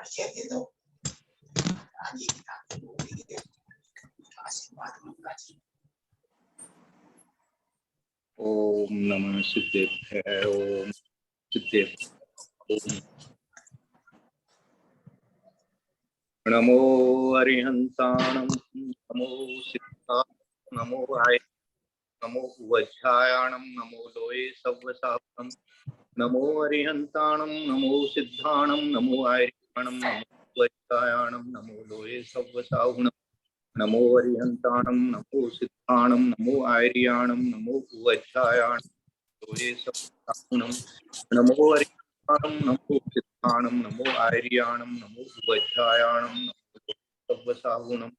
परिचय दे दो, आगे किताब बोलेंगे। आशीर्वाद मंगला जी। ओम नमः सिद्धेभ्य ओम सिद्धेभ्य ओम नमो अरिहंताणं नमो सिद्धाय नमो आय नमो वज्रायाणं नमो लोये सव्वसावनं नमो अरिहंताणं नमो सिद्धाणं नमो आयर्याणं नमो वज्रायाणं नमो लोये सव्वसावनं नमो अरिहंताणं नमो सिद्धाणं नमो आयर्याणं नमो वज्रायाणं लोये सव्वसावनं नमो अरिहंताणं नमो सिद्धाणं नमो आयर्याणं नमो वज्रायाणं नमो सव्वसावनं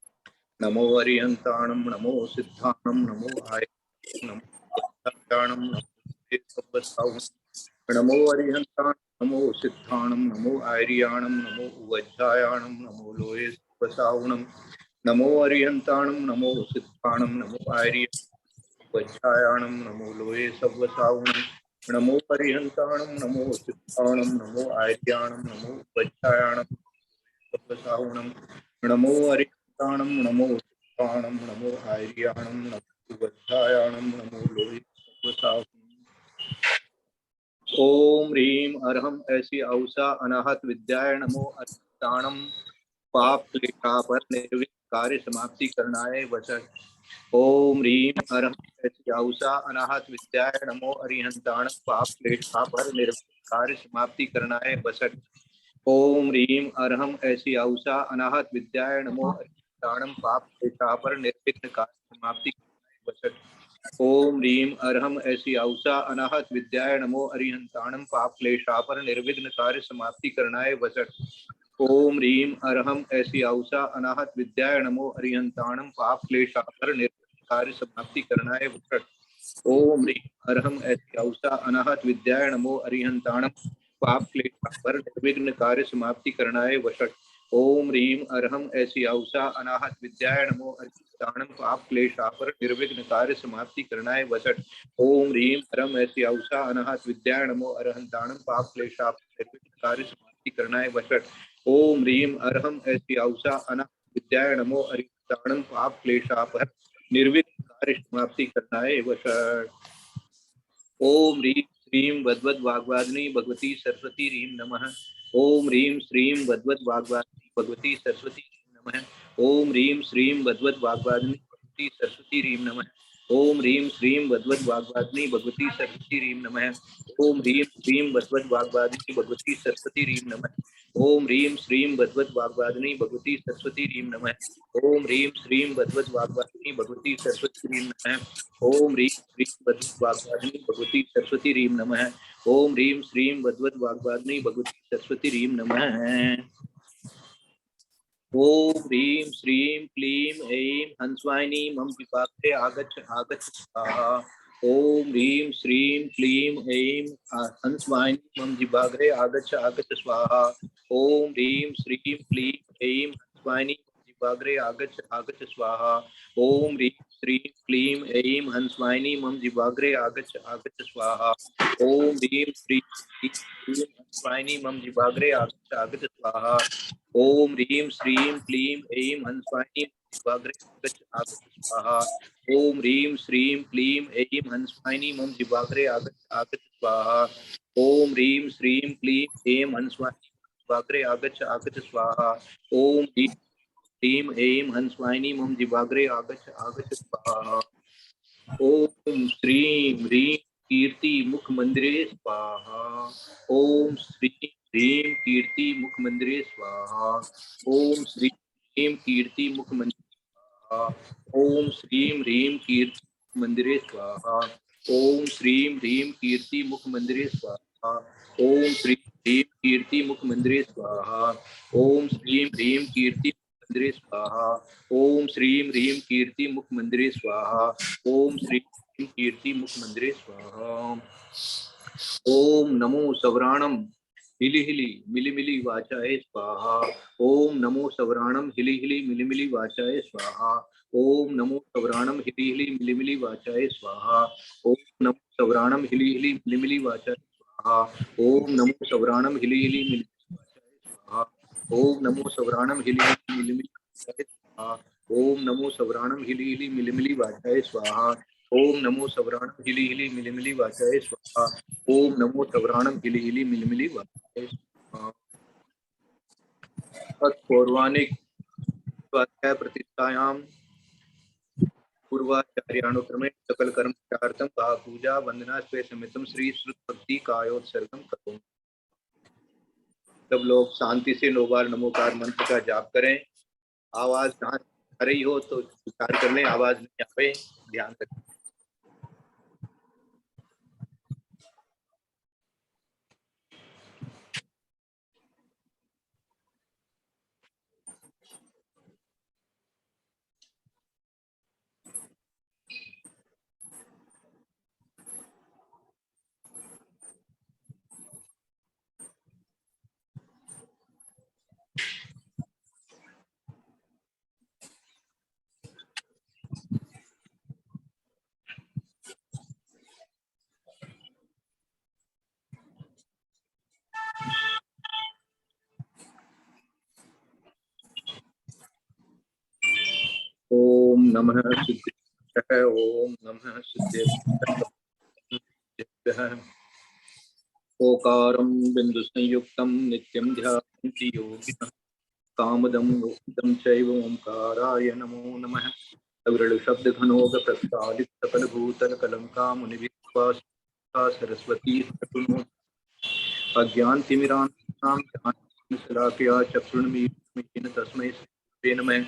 नमो अरिहंताणं नमो सिद्धाणं नमो आयर्याणं नमो वज्रायाणं नमो सव्वसावनं नमो अरिहंताणं नमो सिद्धाणं नमो आयर्याणं नमो वज्रायाणं नमो लोये सव्वसावनं नमो अरिहंताणं नमो सिद्धाणं नमो आयर्याणं वज्रायाणं नमो लोये सव्वसावनं नमो अरिहंताणं नमो सिद्धाणं नमो आयर्याणं नमो वज्रायाणं सव्वसावनं नमो अरिहंताणं नमो सिद्धाणं नमो आयर्याणं नमो वज्रायाणं नमो लोये सव्वसावनं। ओम ह्रीं अरहम ऐसी औषा अनाहत विद्याय नमो अरिहंताणं पाप क्लेशापर निर्विघ्न कार्य समाप्ति करनाय वचन। ओम ह्रीं अरहम ऐसी औषा अनाहत विद्याय नमो अरिहंताणं पाप क्लेशापर निर्विघ्न कार्य समाप्ति करनाय वचन। ओम ह्रीं अरहम ऐसी औषा अनाहत विद्याय नमो अरिहंताणं पाप क्लेशापर निर्विघ्न कार्य समाप्ति करनाय वचन। ओम ह्रीं अरहम ऐसी औषा अनाहत विद्याय नमो अरिहंताणं पाप क्लेशापर निर्विघ्न कार्य समाप्ति करनाय वचन। ओम ह्रीं अरहम ऐसी औषा अनाहत विद्याय नमो अरिहंताणं पाप क्लेशापर निर्विघ्न कार्य समाप्ति करनाय वचन। ओम ह्रीं अरहम ऐसी औषा अनाहत विद्याय नमो अरिहंताणं पाप क्लेशापर निर्विघ्न कार्य समाप्ति करनाय वचन। ओम ह्रीं अरहम ऐसी औषा अनाहत विद्याय नमो अरिहंताणं पाप क्लेशापर निर्विघ्न कार्य समाप्ति करनाय वचन। ओम ह्रीं अरहम ऐसी औषा अनाहत विद्याय नमो अरिहंताणं पाप क्लेशापर निर्विघ्न कार्य समाप्ति करनाय वचन। ओम ह्रीं अरहम ऐसी औषा अनाहत विद्याय नमो अरिहंताणं पाप क्लेशापर निर्विघ्न कार्य समाप्ति करनाय वचन। ओम ह्रीं श्रीं वद्वद वाग्वादिनी भगवती सरस्वती ह्रीं नमः। ओम ह्रीं श्रीं वद्वद वाग्वादिनी भगवती सरस्वती ह्रीं नमः। ओम ह्रीं श्रीं वद्वद वाग्वादिनी भगवती सरस्वती ह्रीं नमः। ओम ह्रीं श्रीं वद्वद वाग्वादिनी भगवती सरस्वती ह्रीं नमः। ओम ह्रीं श्रीं वद्वद वाग्वादिनी भगवती सरस्वती ह्रीं नमः। ओम ह्रीं श्रीं वद्वद वाग्वादिनी भगवती सरस्वती ह्रीं नमः। ओम ह्रीं श्रीं वद्वद वाग्वादिनी भगवती सरस्वती ह्रीं नमः। ओम ह्रीं श्रीं वद्वद वाग्वादिनी भगवती सरस्वती ह्रीं नमः। ओम ह्रीं श्रीं वद्वद वाग्वादिनी भगवती सरस्वती ह्रीं नमः। ओम ह्रीं श्रीं क्लीं ऐं हंसवाहिनी मम विपाके आगच्छ आगच्छ स्वाहा। ओम ह्रीं श्रीं क्लीं ऐं हंसवाहिनी मम विभागे आगच्छ आगच्छ स्वाहा। ओम ह्रीं श्रीं क्लीं ऐं हंसवाहिनी मम विभागे आगच्छ आगच्छ स्वाहा। ओम ह्रीं श्रीं क्लीं ऐं हंसवाहिनी मम विभागे आगच्छ आगच्छ स्वाहा। ओम ह्रीं श्रीं क्लीं हंसवाहिनी मम विभागे आगच्छ आगच्छ स्वाहा। ओम ह्रीं श्रीं क्लीं ऐं हंसवाहिनी विभागे आगच्छ आगच्छ स्वाहा। ओम ह्रीं श्रीं क्लीं ऐं हंसवाहिनी मम विभागे आगच्छ आगच्छ स्वाहा। ओम ह्रीं श्रीं क्लीं ऐं हंसवाहिनी विभागे आगच्छ आगच्छ स्वाहा। ओम ह्रीं श्रीं ऐं हंसवाहिनी मम विभागे आगच्छ आगच्छ स्वाहा। ओम श्रीं ह्रीं कीर्ति मुख मंदिरे स्वाहा। ओम श्रीं ह्रीं कीर्ति मुख मंदिरे स्वाहा। ओम श्रीं ह्रीं कीर्ति मुख मंदिरे स्वाहा। ओम श्रीं ह्रीं कीर्ति मंदिरे स्वाहा। ओम श्रीं ह्रीं कीर्ति मुख मंदिरे स्वाहा। ओम श्रीं ह्रीं कीर्ति मुख मंदिरे स्वाहा। ओम श्रीं ह्रीं कीर्ति मंदिरे स्वाहा। ओम श्रीं ह्रीं कीर्ति मुख मंदिरे स्वाहा। ओम श्रीं ह्रीं कीर्ति मुख मंदिरे स्वाहा। ओम नमो सवराणम हिली हिली मिली मिली वाचाय स्वाहा। ओम नमो सवराणम हिली हिली मिली मिली वाचाय स्वाहा। ओम नमो सवराणम हिली हिली मिली मिली वाचाय स्वाहा। ओम नमो सवराणम हिली हिली मिली मिली वाचाय स्वाहा। ओम नमो सवराणम हिली हिली मिली मिली वाचाय स्वाहा। ओम नमो सवराणम हिली हिली मिलिमिलि वाचाय स्वाहा। ओम नमो सवराणम हिली हिली मिलिमिलि वाचाय स्वाहा। ओम नमो सवराणम हिली हिली मिलिमिलि वाचाय स्वाहा। ओम नमो सवराणम हिली हिली मिलिमिलि वाचाय स्वाहा। पौर्वाणिक स्वाध्याय प्रतिष्ठायां पूर्वाचार्यानुक्रमे सकल कर्मचार्थम पूजा वंदना स्वे समितम श्री श्रुत भक्ति कायोत्सर्गम करो। सब लोग शांति से 9 बार नमोकार मंत्र का जाप करें। आवाज जहाँ आ रही हो तो विचार कर लें, आवाज नहीं आवे ध्यान रखें। ओम नमः सिद्धेभ्यः। ओम नमः सिद्धेभ्यः। ओकारं बिंदु संयुक्तं नित्यं ध्यायन्ति योगिनः कामदं मोक्षदं चैव ओंकाराय नमो नमः। अविरल शब्द घनोग प्रस्तालित सकल भूतल कलंका मुनिविद्वा सरस्वती सकुनो अज्ञान तिमिरान्तां ज्ञानशलाकया चक्षुर्मीलितं तस्मै श्री नमः।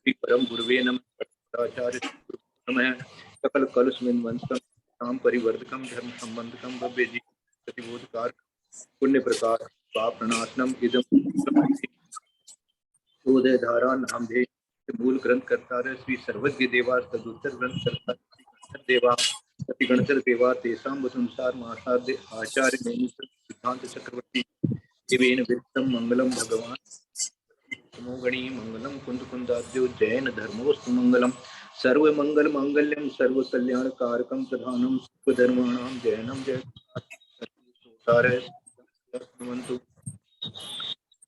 श्री परम गुरुवे नमः। आचार्य नमः। सकल कलुषविन्वंसं नाम परिवर्तकं धर्म संबंधकं भव्य जी प्रतिबोधकार पुण्य प्रकार पाप प्रणाशनम इदम उदय धारा नाम धे मूल ग्रंथ करता श्री सर्वज्ञ देवा तदुत्तर ग्रंथ करता देवा गणतर देवा तेषां वसुंसार महासाध्य आचार्य नैमिष सिद्धांत चक्रवर्ती देवेन वित्तम मंगलम भगवान तमोगणी मंगलम कुंद कुंदाद्यो जैन धर्मोस्तु मंगलम सर्व मंगल मांगल्यम सर्व कल्याण कारकम प्रधानम सर्वधर्माणां जैनम जय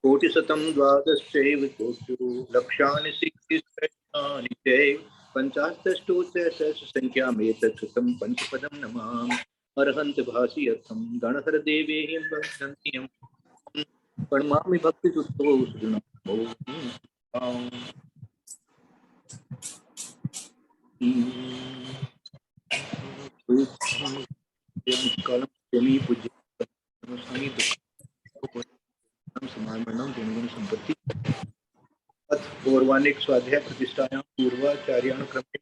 कोटिशतं द्वादशैव कोटि लक्षाणि सिद्धिस्त्रयाणि चैव पञ्चाशतष्टोत्तरसहस्रसङ्ख्यामेतत् कृतं पंचपदं नमामि। अर्हन्त भाषियर्थं गणहर देवेहिं वन्दन्त्यं प्रणमामि भक्तियुक्तो सुजनम्। संपत्ति पौर्वाणिक स्वाध्याय प्रतिष्ठायां पूर्वाचार्यानुक्रमे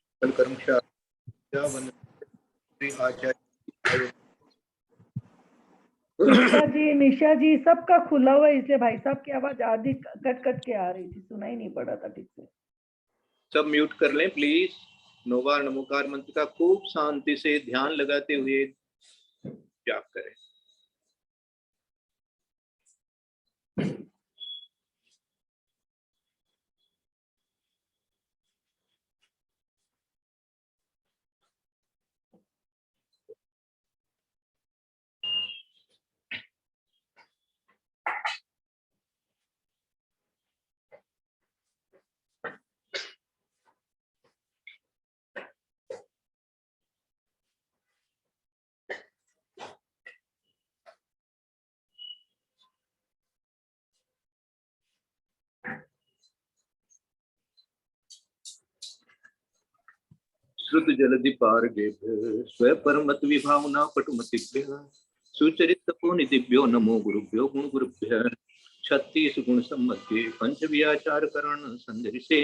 निशा जी सबका खुला हुआ है, इसलिए भाई साहब की आवाज आधी कट कट के आ रही थी, सुनाई नहीं पड़ा था ठीक से। सब म्यूट कर लें प्लीज। 9 बार नमोकार मंत्र का खूब शांति से ध्यान लगाते हुए जाप करें। श्रुत जलधि पारगेभ्य स्वपरमत विभावना पटुमतिभ्यः सुचरित तपोनिधिभ्यो नमो गुरुभ्यो गुण गुरुभ्यः 36 गुण सम्मत्ये पंच व्याचार करण संदर्शे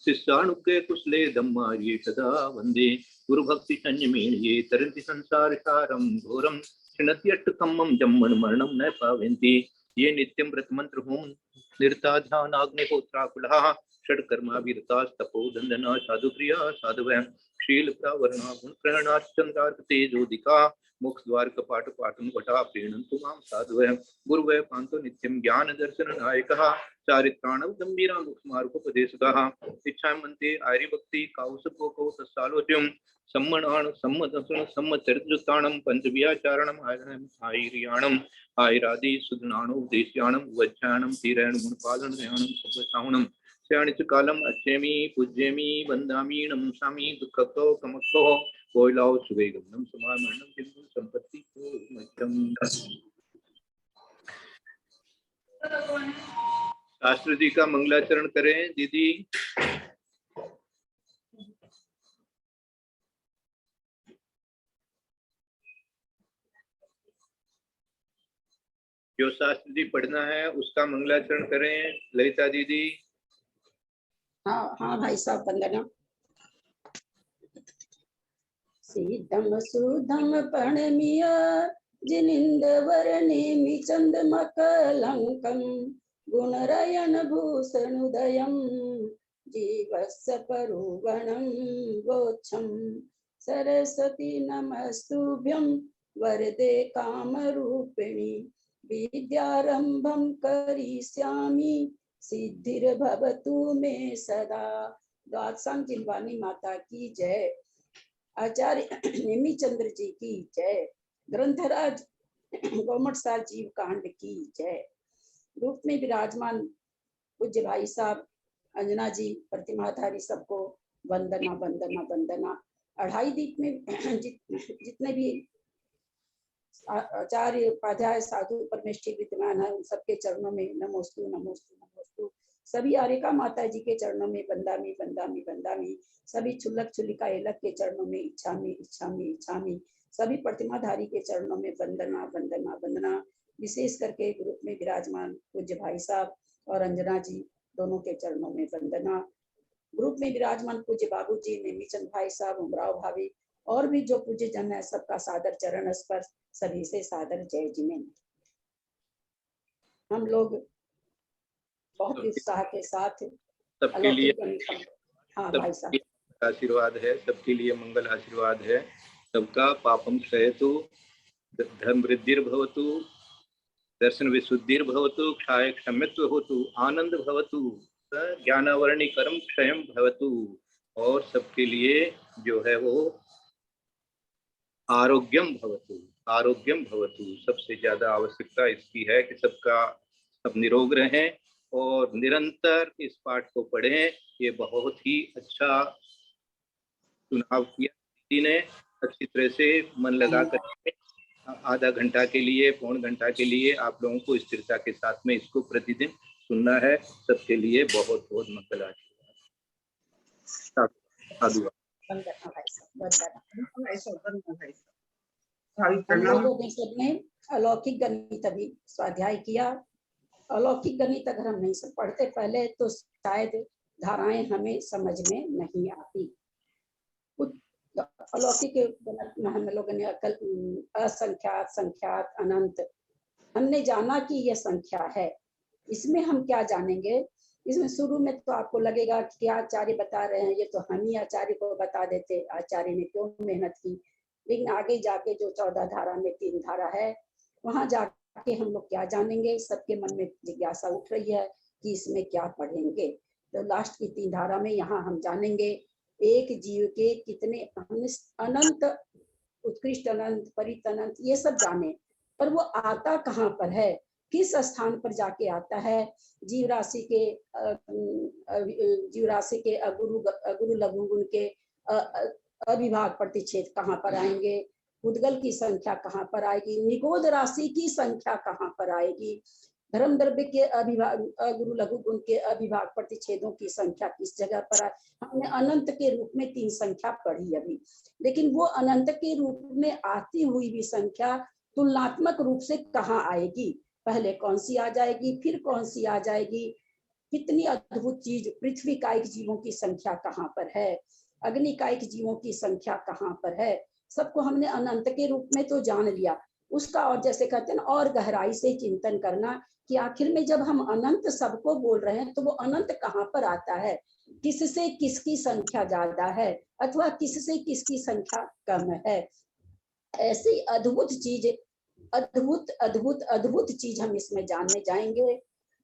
शिष्यानुज्ञे कुशले धम्मार्ये सदा वंदे गुरु भक्ति संयमेन ये तरन्ति संसार सारं घोरं क्षिणत्यष्टकम्मं जम्मन मरणं न पावन्ति ये नित्यं व्रतमंत्र होम निरता ध्यानाग्निहोत्राकुलाः षड्कर्माभिरतास्तपो दन्दना साधुप्रिया साधवः शील प्रावरणा गुण प्रहरणाश्चंद्रार्क तेजोदिका मोक्ष द्वार कपाट पाटन वटा प्रीणन्तु मां साधवः गुरुवः पान्तो नित्यं ज्ञान दर्शन नायकः चारित्राणं गंभीरा मुखमार्गोपदेशकः इच्छामन्ते आर्यभक्ति कौसुको तत्सालोच्यं सम्मणान सम्मदसन सम्मचरितजुताणं पंचव्याचारणं आयर्याणं आयरादि सुधनाणो देश्याणं वज्ञाणं तीरण गुणपालन ध्यानं सब्बसावणं श्याणिच कालम अच्छेमी पूज्येमी वंदामी नमसामी दुःखतो कमतो कोयलाओ सुवेगम समामरणम बिंदु संपत्ति को मध्यम। शास्त्री जी का मंगलाचरण करें दीदी। जो शास्त्र जी पढ़ना है उसका मंगलाचरण करें ललिता दीदी। हाँ हाँ भाई साहब वंदना। सिद्धम सुधम प्रणमीय जिनिंद वर्णेमि चंदमकलंकं गुणरयन भूषणोदयं जीवस्य परुवणं गोच्छं सरस्वती नमस्तुभ्यं वरदे कामरूपिणी विद्यारंभं करिष्यामि सिद्धिर्भवतु मे सदा। द्वादशांग जिनवानी माता की जय। आचार्य नेमिचंद्र जी की जय। ग्रंथराज गोमटसार जीव कांड की जय। रूप में विराजमान पूज्य भाई साहब अंजना जी प्रतिमाधारी सबको वंदना वंदना वंदना। अढ़ाई दीप में जितने भी आचार्य उपाध्याय साधु परमेष्ठी विद्यमान है उन सबके चरणों में नमोस्तु नमोस्तु नमोस्तु। सभी आर्यका माता जी के चरणों में वंदामी वंदामी वंदामी। सभी छुल्लक छुल्लिका एलक के चरणों में इच्छामी इच्छामी इच्छामी। सभी प्रतिमाधारी के चरणों में वंदना वंदना वंदना। विशेष करके ग्रुप में विराजमान पूज्य भाई साहब और अंजना जी दोनों के चरणों में वंदना। ग्रुप में विराजमान पूज्य बाबू जी नेमीचंद भाई साहब उमराव भाभी और भी जो पूज्य जन है सबका सादर चरण स्पर्श। सभी से सादर जय जिनेन्द्र। हम लोग बहुत उत्साह के साथ सबके लिए हाँ भाई साहब आशीर्वाद है, सबके लिए मंगल आशीर्वाद है। सबका पापम क्षयतु धर्म वृद्धिर्भवतु दर्शन विशुद्धिर्भवतु क्षाय क्षम्यत्व होतु आनंद भवतु ज्ञानावरणी कर्म क्षयम भवतु। और सबके लिए जो है वो आरोग्यम भवतु आरोग्यम भवतु। सबसे ज्यादा आवश्यकता इसकी है कि सब निरोग रहें और निरंतर इस पाठ को पढ़ें। ये बहुत ही अच्छा चुनाव किया दीदी ने, अच्छी तरह से मन लगा कर आधा घंटा के लिए पौन घंटा के लिए आप लोगों को स्थिरता के साथ में इसको प्रतिदिन सुनना है। सबके लिए बहुत बहुत मंगल आशीर्वाद। हम लोगों ने सबने अलौकिक गणित अभी स्वाध्याय किया। अलौकिक गणित अगर हम नहीं सब पढ़ते पहले तो शायद धाराएं हमें समझ में नहीं आती। अलौकिक हम लोगों ने असंख्यात संख्यात अनंत हमने जाना कि यह संख्या है। इसमें हम क्या जानेंगे? इसमें शुरू में तो आपको लगेगा कि क्या आचार्य बता रहे हैं, ये तो हम ही आचार्य को बता देते, आचार्य ने क्यों मेहनत की। लेकिन आगे जाके जो 14 धारा में 3 धारा है वहां जाके हम लोग क्या जानेंगे। सबके मन में जिज्ञासा उठ रही है कि इसमें क्या पढ़ेंगे। तो लास्ट की 3 धारा में यहाँ हम जानेंगे एक जीव के कितने अनंत उत्कृष्ट अनंत परित अनंत ये सब जाने, पर वो आता कहाँ पर है, किस स्थान पर जाके आता है। जीव राशि के अगुरु लघु गुण के अविभाग प्रतिच्छेद कहाँ पर आएंगे, उद्गल की संख्या कहाँ पर आएगी, निगोद राशि की संख्या कहाँ पर आएगी, धर्म द्रव्य के अभिभाग गुरु लघु गुण के अभिभाग प्रतिच्छेदों की संख्या किस जगह पर आए। हमने अनंत के रूप में 3 संख्या पढ़ी अभी, लेकिन वो अनंत के रूप में आती हुई भी संख्या तुलनात्मक रूप से कहाँ आएगी, पहले कौन सी आ जाएगी फिर कौन सी आ जाएगी। कितनी अद्भुत चीज। पृथ्वी कायिक जीवों की संख्या कहाँ पर है, अग्नि कायिक जीवों की संख्या कहाँ पर है, सबको हमने अनंत के रूप में तो जान लिया। उसका और जैसे कहते हैं ना और गहराई से चिंतन करना कि आखिर में जब हम अनंत सबको बोल रहे हैं तो वो अनंत कहाँ पर आता है, किससे किसकी संख्या ज्यादा है अथवा किससे किसकी संख्या कम है। ऐसी अद्भुत चीज, अद्भुत अद्भुत अद्भुत चीज हम इसमें जानने जाएंगे।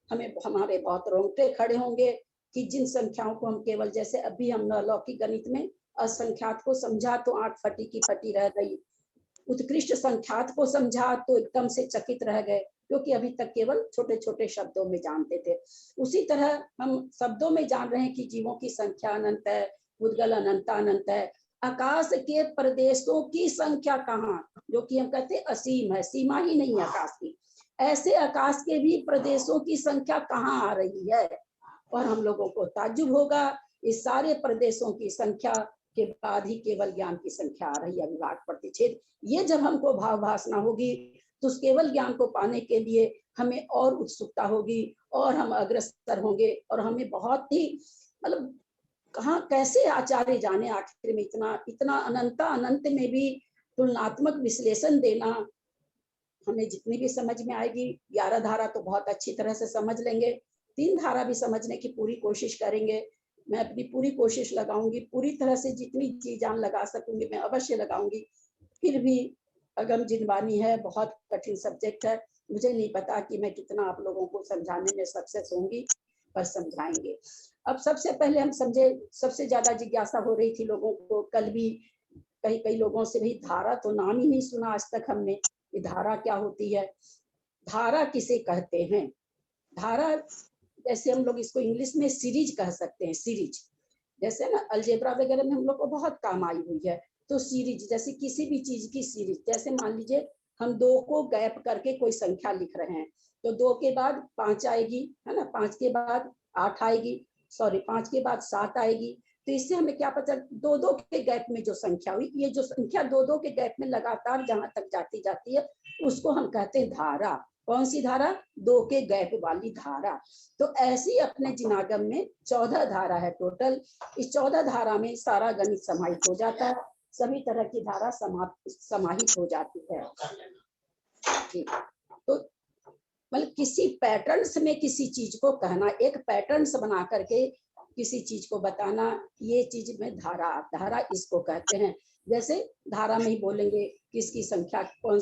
हमें हमारे बहुत रोंगटे खड़े होंगे कि जिन संख्याओं को हम केवल, जैसे अभी हम अलौकिक गणित में असंख्यात को समझा तो आंख फटी की फटी रह गई, उत्कृष्ट संख्यात को समझा तो एकदम से चकित रह गए, क्योंकि अभी तक केवल छोटे छोटे शब्दों में जानते थे। उसी तरह हम शब्दों में जान रहे हैं कि जीवों की संख्या अनंत है, उद्गल अनंत अनंत है। आकाश के प्रदेशों की संख्या कहाँ, जो कि हम कहते हैं असीम है, सीमा ही नहीं है आकाश की, ऐसे आकाश के भी प्रदेशों की संख्या कहाँ आ रही है। और हम लोगों को ताज्जुब होगा, इस सारे प्रदेशों की संख्या के बाद ही केवल ज्ञान की संख्या आ रही है, विभाग प्रतिच्छेद। ये जब हमको भाव भासना होगी तो उस केवल ज्ञान को पाने के लिए हमें और उत्सुकता होगी और हम अग्रसर होंगे, और हमें बहुत ही मतलब कहाँ कैसे आचार्य जाने आखिर में इतना इतना अनंत अनंत में भी तुलनात्मक विश्लेषण देना। हमें जितनी भी समझ में आएगी, 11 धारा तो बहुत अच्छी तरह से समझ लेंगे, 3 धारा भी समझने की पूरी कोशिश करेंगे। मैं अपनी पूरी कोशिश लगाऊंगी, पूरी तरह से जितनी जी जान लगा सकूंगी मैं अवश्य लगाऊंगी। फिर भी अगम जिनवानी है, बहुत कठिन सब्जेक्ट है, मुझे नहीं पता कि मैं कितना आप लोगों को समझाने में सक्सेस होंगी, पर समझाएंगे। अब सबसे पहले हम समझे, सबसे ज्यादा जिज्ञासा हो रही थी लोगों को, कल भी कई कई लोगों से भी, धारा तो नाम ही नहीं सुना आज तक हमने, कि धारा क्या होती है, धारा किसे कहते हैं। धारा जैसे हम लोग इसको इंग्लिश में सीरीज कह सकते हैं, सीरीज, जैसे ना अलजेब्रा वगैरह में हम लोग को बहुत काम आई हुई है। तो सीरीज जैसे किसी भी चीज की सीरीज, जैसे मान लीजिए हम 2 को गैप करके कोई संख्या लिख रहे हैं, तो 2 के बाद 5 आएगी, है ना, 5 के बाद 8 आएगी, सॉरी 5 के बाद 7 आएगी। तो इससे हमें क्या पता, 2-2 के गैप में जो संख्या हुई, ये जो संख्या 2-2 के गैप में लगातार जहां तक जाती जाती है उसको हम कहते हैं धारा। कौन सी धारा, 2 के गैप वाली धारा। तो ऐसी अपने जिनागम में 14 धारा है टोटल। इस 14 धारा में सारा गणित समाहित हो जाता है, सभी तरह की धारा समाहित हो जाती है। तो मतलब किसी पैटर्न्स में किसी चीज को कहना, एक पैटर्न्स बना करके किसी चीज को बताना, ये चीज में धारा, धारा इसको कहते हैं। जैसे धारा में ही बोलेंगे किसकी संख्या, कौन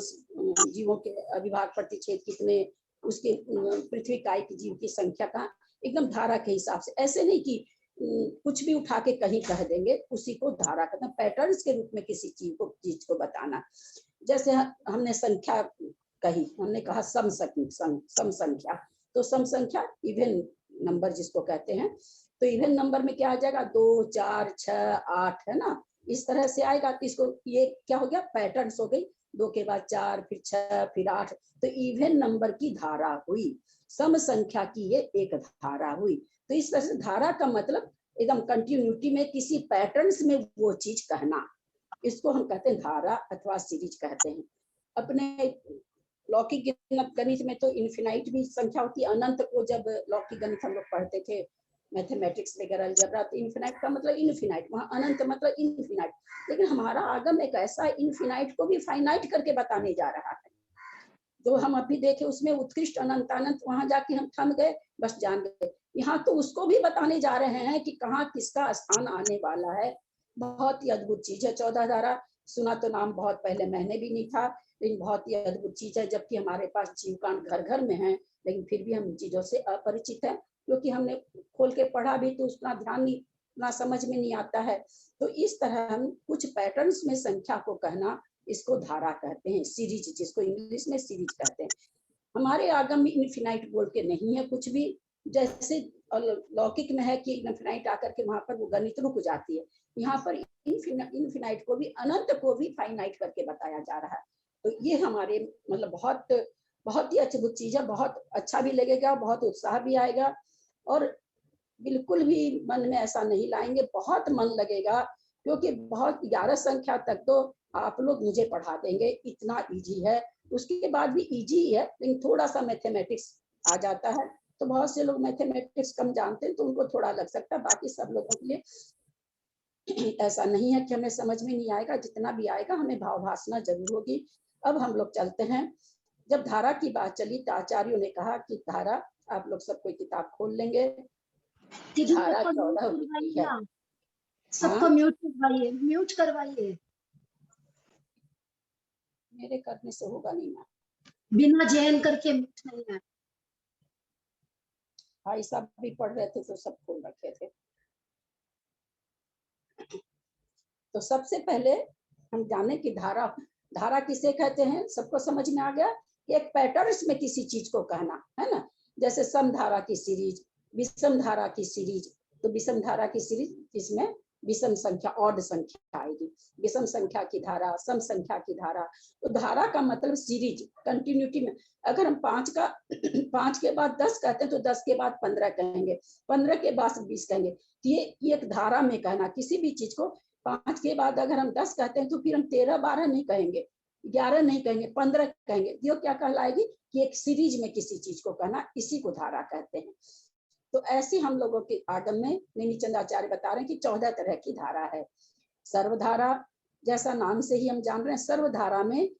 जीवों के अविभाग प्रतिच्छेद कितने, उसके पृथ्वी काय की जीव की संख्या का, एकदम धारा के हिसाब से। ऐसे नहीं कि कुछ भी उठा के कहीं कह देंगे, उसी को धारा कहते हैं, पैटर्न्स के रूप में किसी चीज को बताना। जैसे हमने संख्या कही, हमने कहा सम संख्या, तो सम संख्या इवन नंबर जिसको कहते हैं। तो इवन नंबर में क्या आ जाएगा, 2, 4, 6, 8, है ना, इस तरह से आएगा। तो इसको ये क्या हो गया, पैटर्न्स हो गई, 2 के बाद 4, फिर 6, फिर 8, तो इवन नंबर की धारा हुई, सम संख्या की ये एक धारा हुई। तो इस तरह से धारा का मतलब एकदम कंटिन्यूटी में किसी पैटर्न्स में वो चीज कहना, इसको हम कहते हैं धारा अथवा सीरीज कहते हैं। अपने लौकिक गणित में तो इन्फिनाइट भी संख्या होती है। अनंत को जब लौकिक गणित हम लोग पढ़ते थे, मैथमेटिक्स वगैरह अलजेब्रा, तो इन्फिनाइट का मतलब इन्फिनाइट, वहाँ अनंत मतलब इन्फिनाइट। लेकिन हमारा आगम एक ऐसा इन्फिनाइट को भी फाइनाइट करके बताने जा रहा है। जो हम अभी देखे उसमें उत्कृष्ट अनंत अनंत, वहां जाके हम थम गए, बस जान गए। यहाँ तो उसको भी बताने जा रहे हैं कि कहाँ किसका स्थान आने वाला है। बहुत ही अद्भुत चीज है 14 धारा। सुना तो नाम बहुत पहले मैंने भी नहीं था, लेकिन बहुत ही अद्भुत चीज है। जबकि हमारे पास जीवकांड घर घर में है, लेकिन फिर भी हम चीजों से अपरिचित है, क्योंकि हमने खोल के पढ़ा भी तो उतना ध्यान नहीं, उतना समझ में नहीं आता है। तो इस तरह हम कुछ पैटर्न्स में संख्या को कहना, इसको धारा कहते हैं, सीरीज, जिसको इंग्लिश में सीरीज कहते हैं। हमारे आगम में इन्फिनाइट बोल के नहीं है कुछ भी। जैसे लौकिक में है कि इन्फिनाइट आकर के वहां पर वो गणित रुक जाती है, यहाँ पर इन्फिनाइट को भी, अनंत को भी फाइनाइट करके बताया जा रहा है। तो ये हमारे मतलब बहुत बहुत ही अद्भुत चीज है, बहुत अच्छा भी लगेगा, बहुत उत्साह भी आएगा, और बिल्कुल भी मन में ऐसा नहीं लाएंगे, बहुत मन लगेगा, क्योंकि बहुत 11 संख्या तक तो आप लोग मुझे पढ़ा देंगे, इतना इजी है। उसके बाद भी इजी है, लेकिन थोड़ा सा मैथमेटिक्स आ जाता है, तो बहुत से लोग मैथमेटिक्स कम जानते हैं तो उनको थोड़ा लग सकता है। बाकी सब लोगों के लिए ऐसा नहीं है कि हमें समझ में नहीं आएगा, जितना भी आएगा हमें भाव भासना जरूर होगी। अब हम लोग चलते हैं। जब धारा की बात चली तो आचार्यों ने कहा कि धारा, आप लोग सब कोई किताब खोल लेंगे, धारा 14 होती है। सबको म्यूट करवाइए, म्यूट करवाइए। मेरे करने से होगा नहीं ना, बिना जैन करके नहीं है। भाई साहब भी पढ़ रहे थे तो सब खोल रखे थे। तो सबसे पहले हम जाने की धारा, धारा किसे कहते हैं, सबको समझ में आ गया। एक पैटर्न में किसी चीज को कहना है ना, जैसे सम धारा की सीरीज, विषम धारा की सीरीज। तो विषम धारा की सीरीज जिसमें विषम संख्या ऑड संख्या आएगी, विषम संख्या की धारा, सम संख्या की धारा। तो धारा का मतलब सीरीज, कंटिन्यूटी में। अगर हम 5 के बाद 10 कहते हैं तो 10 के बाद 15 कहेंगे, 15 के बाद 20 कहेंगे। तो ये एक धारा में कहना किसी भी चीज को। 5 के बाद अगर हम 10 कहते हैं तो फिर हम 13 12 नहीं कहेंगे, 11 नहीं कहेंगे, 15 कहेंगे। ये क्या कहलाएगी कि एक सीरीज में किसी चीज को कहना, इसी को धारा कहते हैं। तो ऐसी हम लोगों के आगम में नेमिचंद आचार्य बता रहे हैं कि 14 तरह की धारा है। सर्वधारा, जैसा नाम से ही हम जान रहे हैं, सर्वधारा में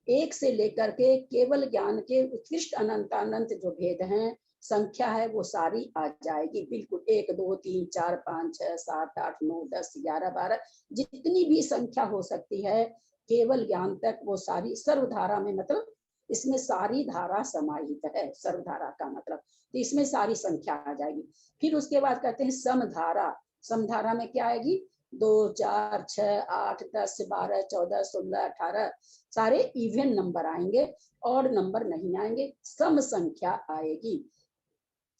एक से लेकर के केवल ज्ञान के उत्कृष्ट अनंतानंत जो भेद हैं, संख्या है, वो सारी आ जाएगी बिल्कुल। 1 2 3 4 5 6 7 8 9 10 11 12 जितनी भी संख्या हो सकती है केवल ज्ञान तक, वो सारी सर्वधारा में, मतलब इसमें सारी धारा समाहित है। सर्वधारा का मतलब तो इसमें सारी संख्या आ जाएगी। फिर उसके बाद कहते हैं समधारा। समधारा में क्या आएगी, 2 4 6 8 10 12 14 16 18 सारे इवन नंबर आएंगे और नंबर नहीं आएंगे, सम संख्या आएगी।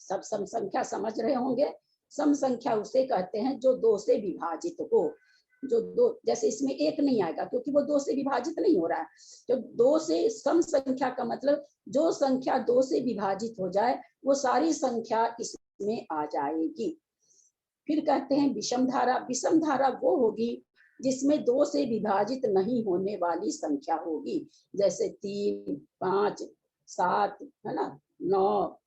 सब सम संख्या समझ रहे होंगे। सम संख्या उसे कहते हैं जो 2 से विभाजित हो। जो 2, जैसे इसमें 1 नहीं आएगा क्योंकि वो 2 से विभाजित नहीं हो रहा है। तो 2 से सम संख्या का मतलब जो संख्या 2 से विभाजित हो जाए वो सारी संख्या इसमें आ जाएगी। फिर कहते हैं विषम धारा। विषम धारा वो होगी जिसमें 2 से विभाजित नहीं होने वाली संख्या होगी, जैसे 3 5 7 है ना, 9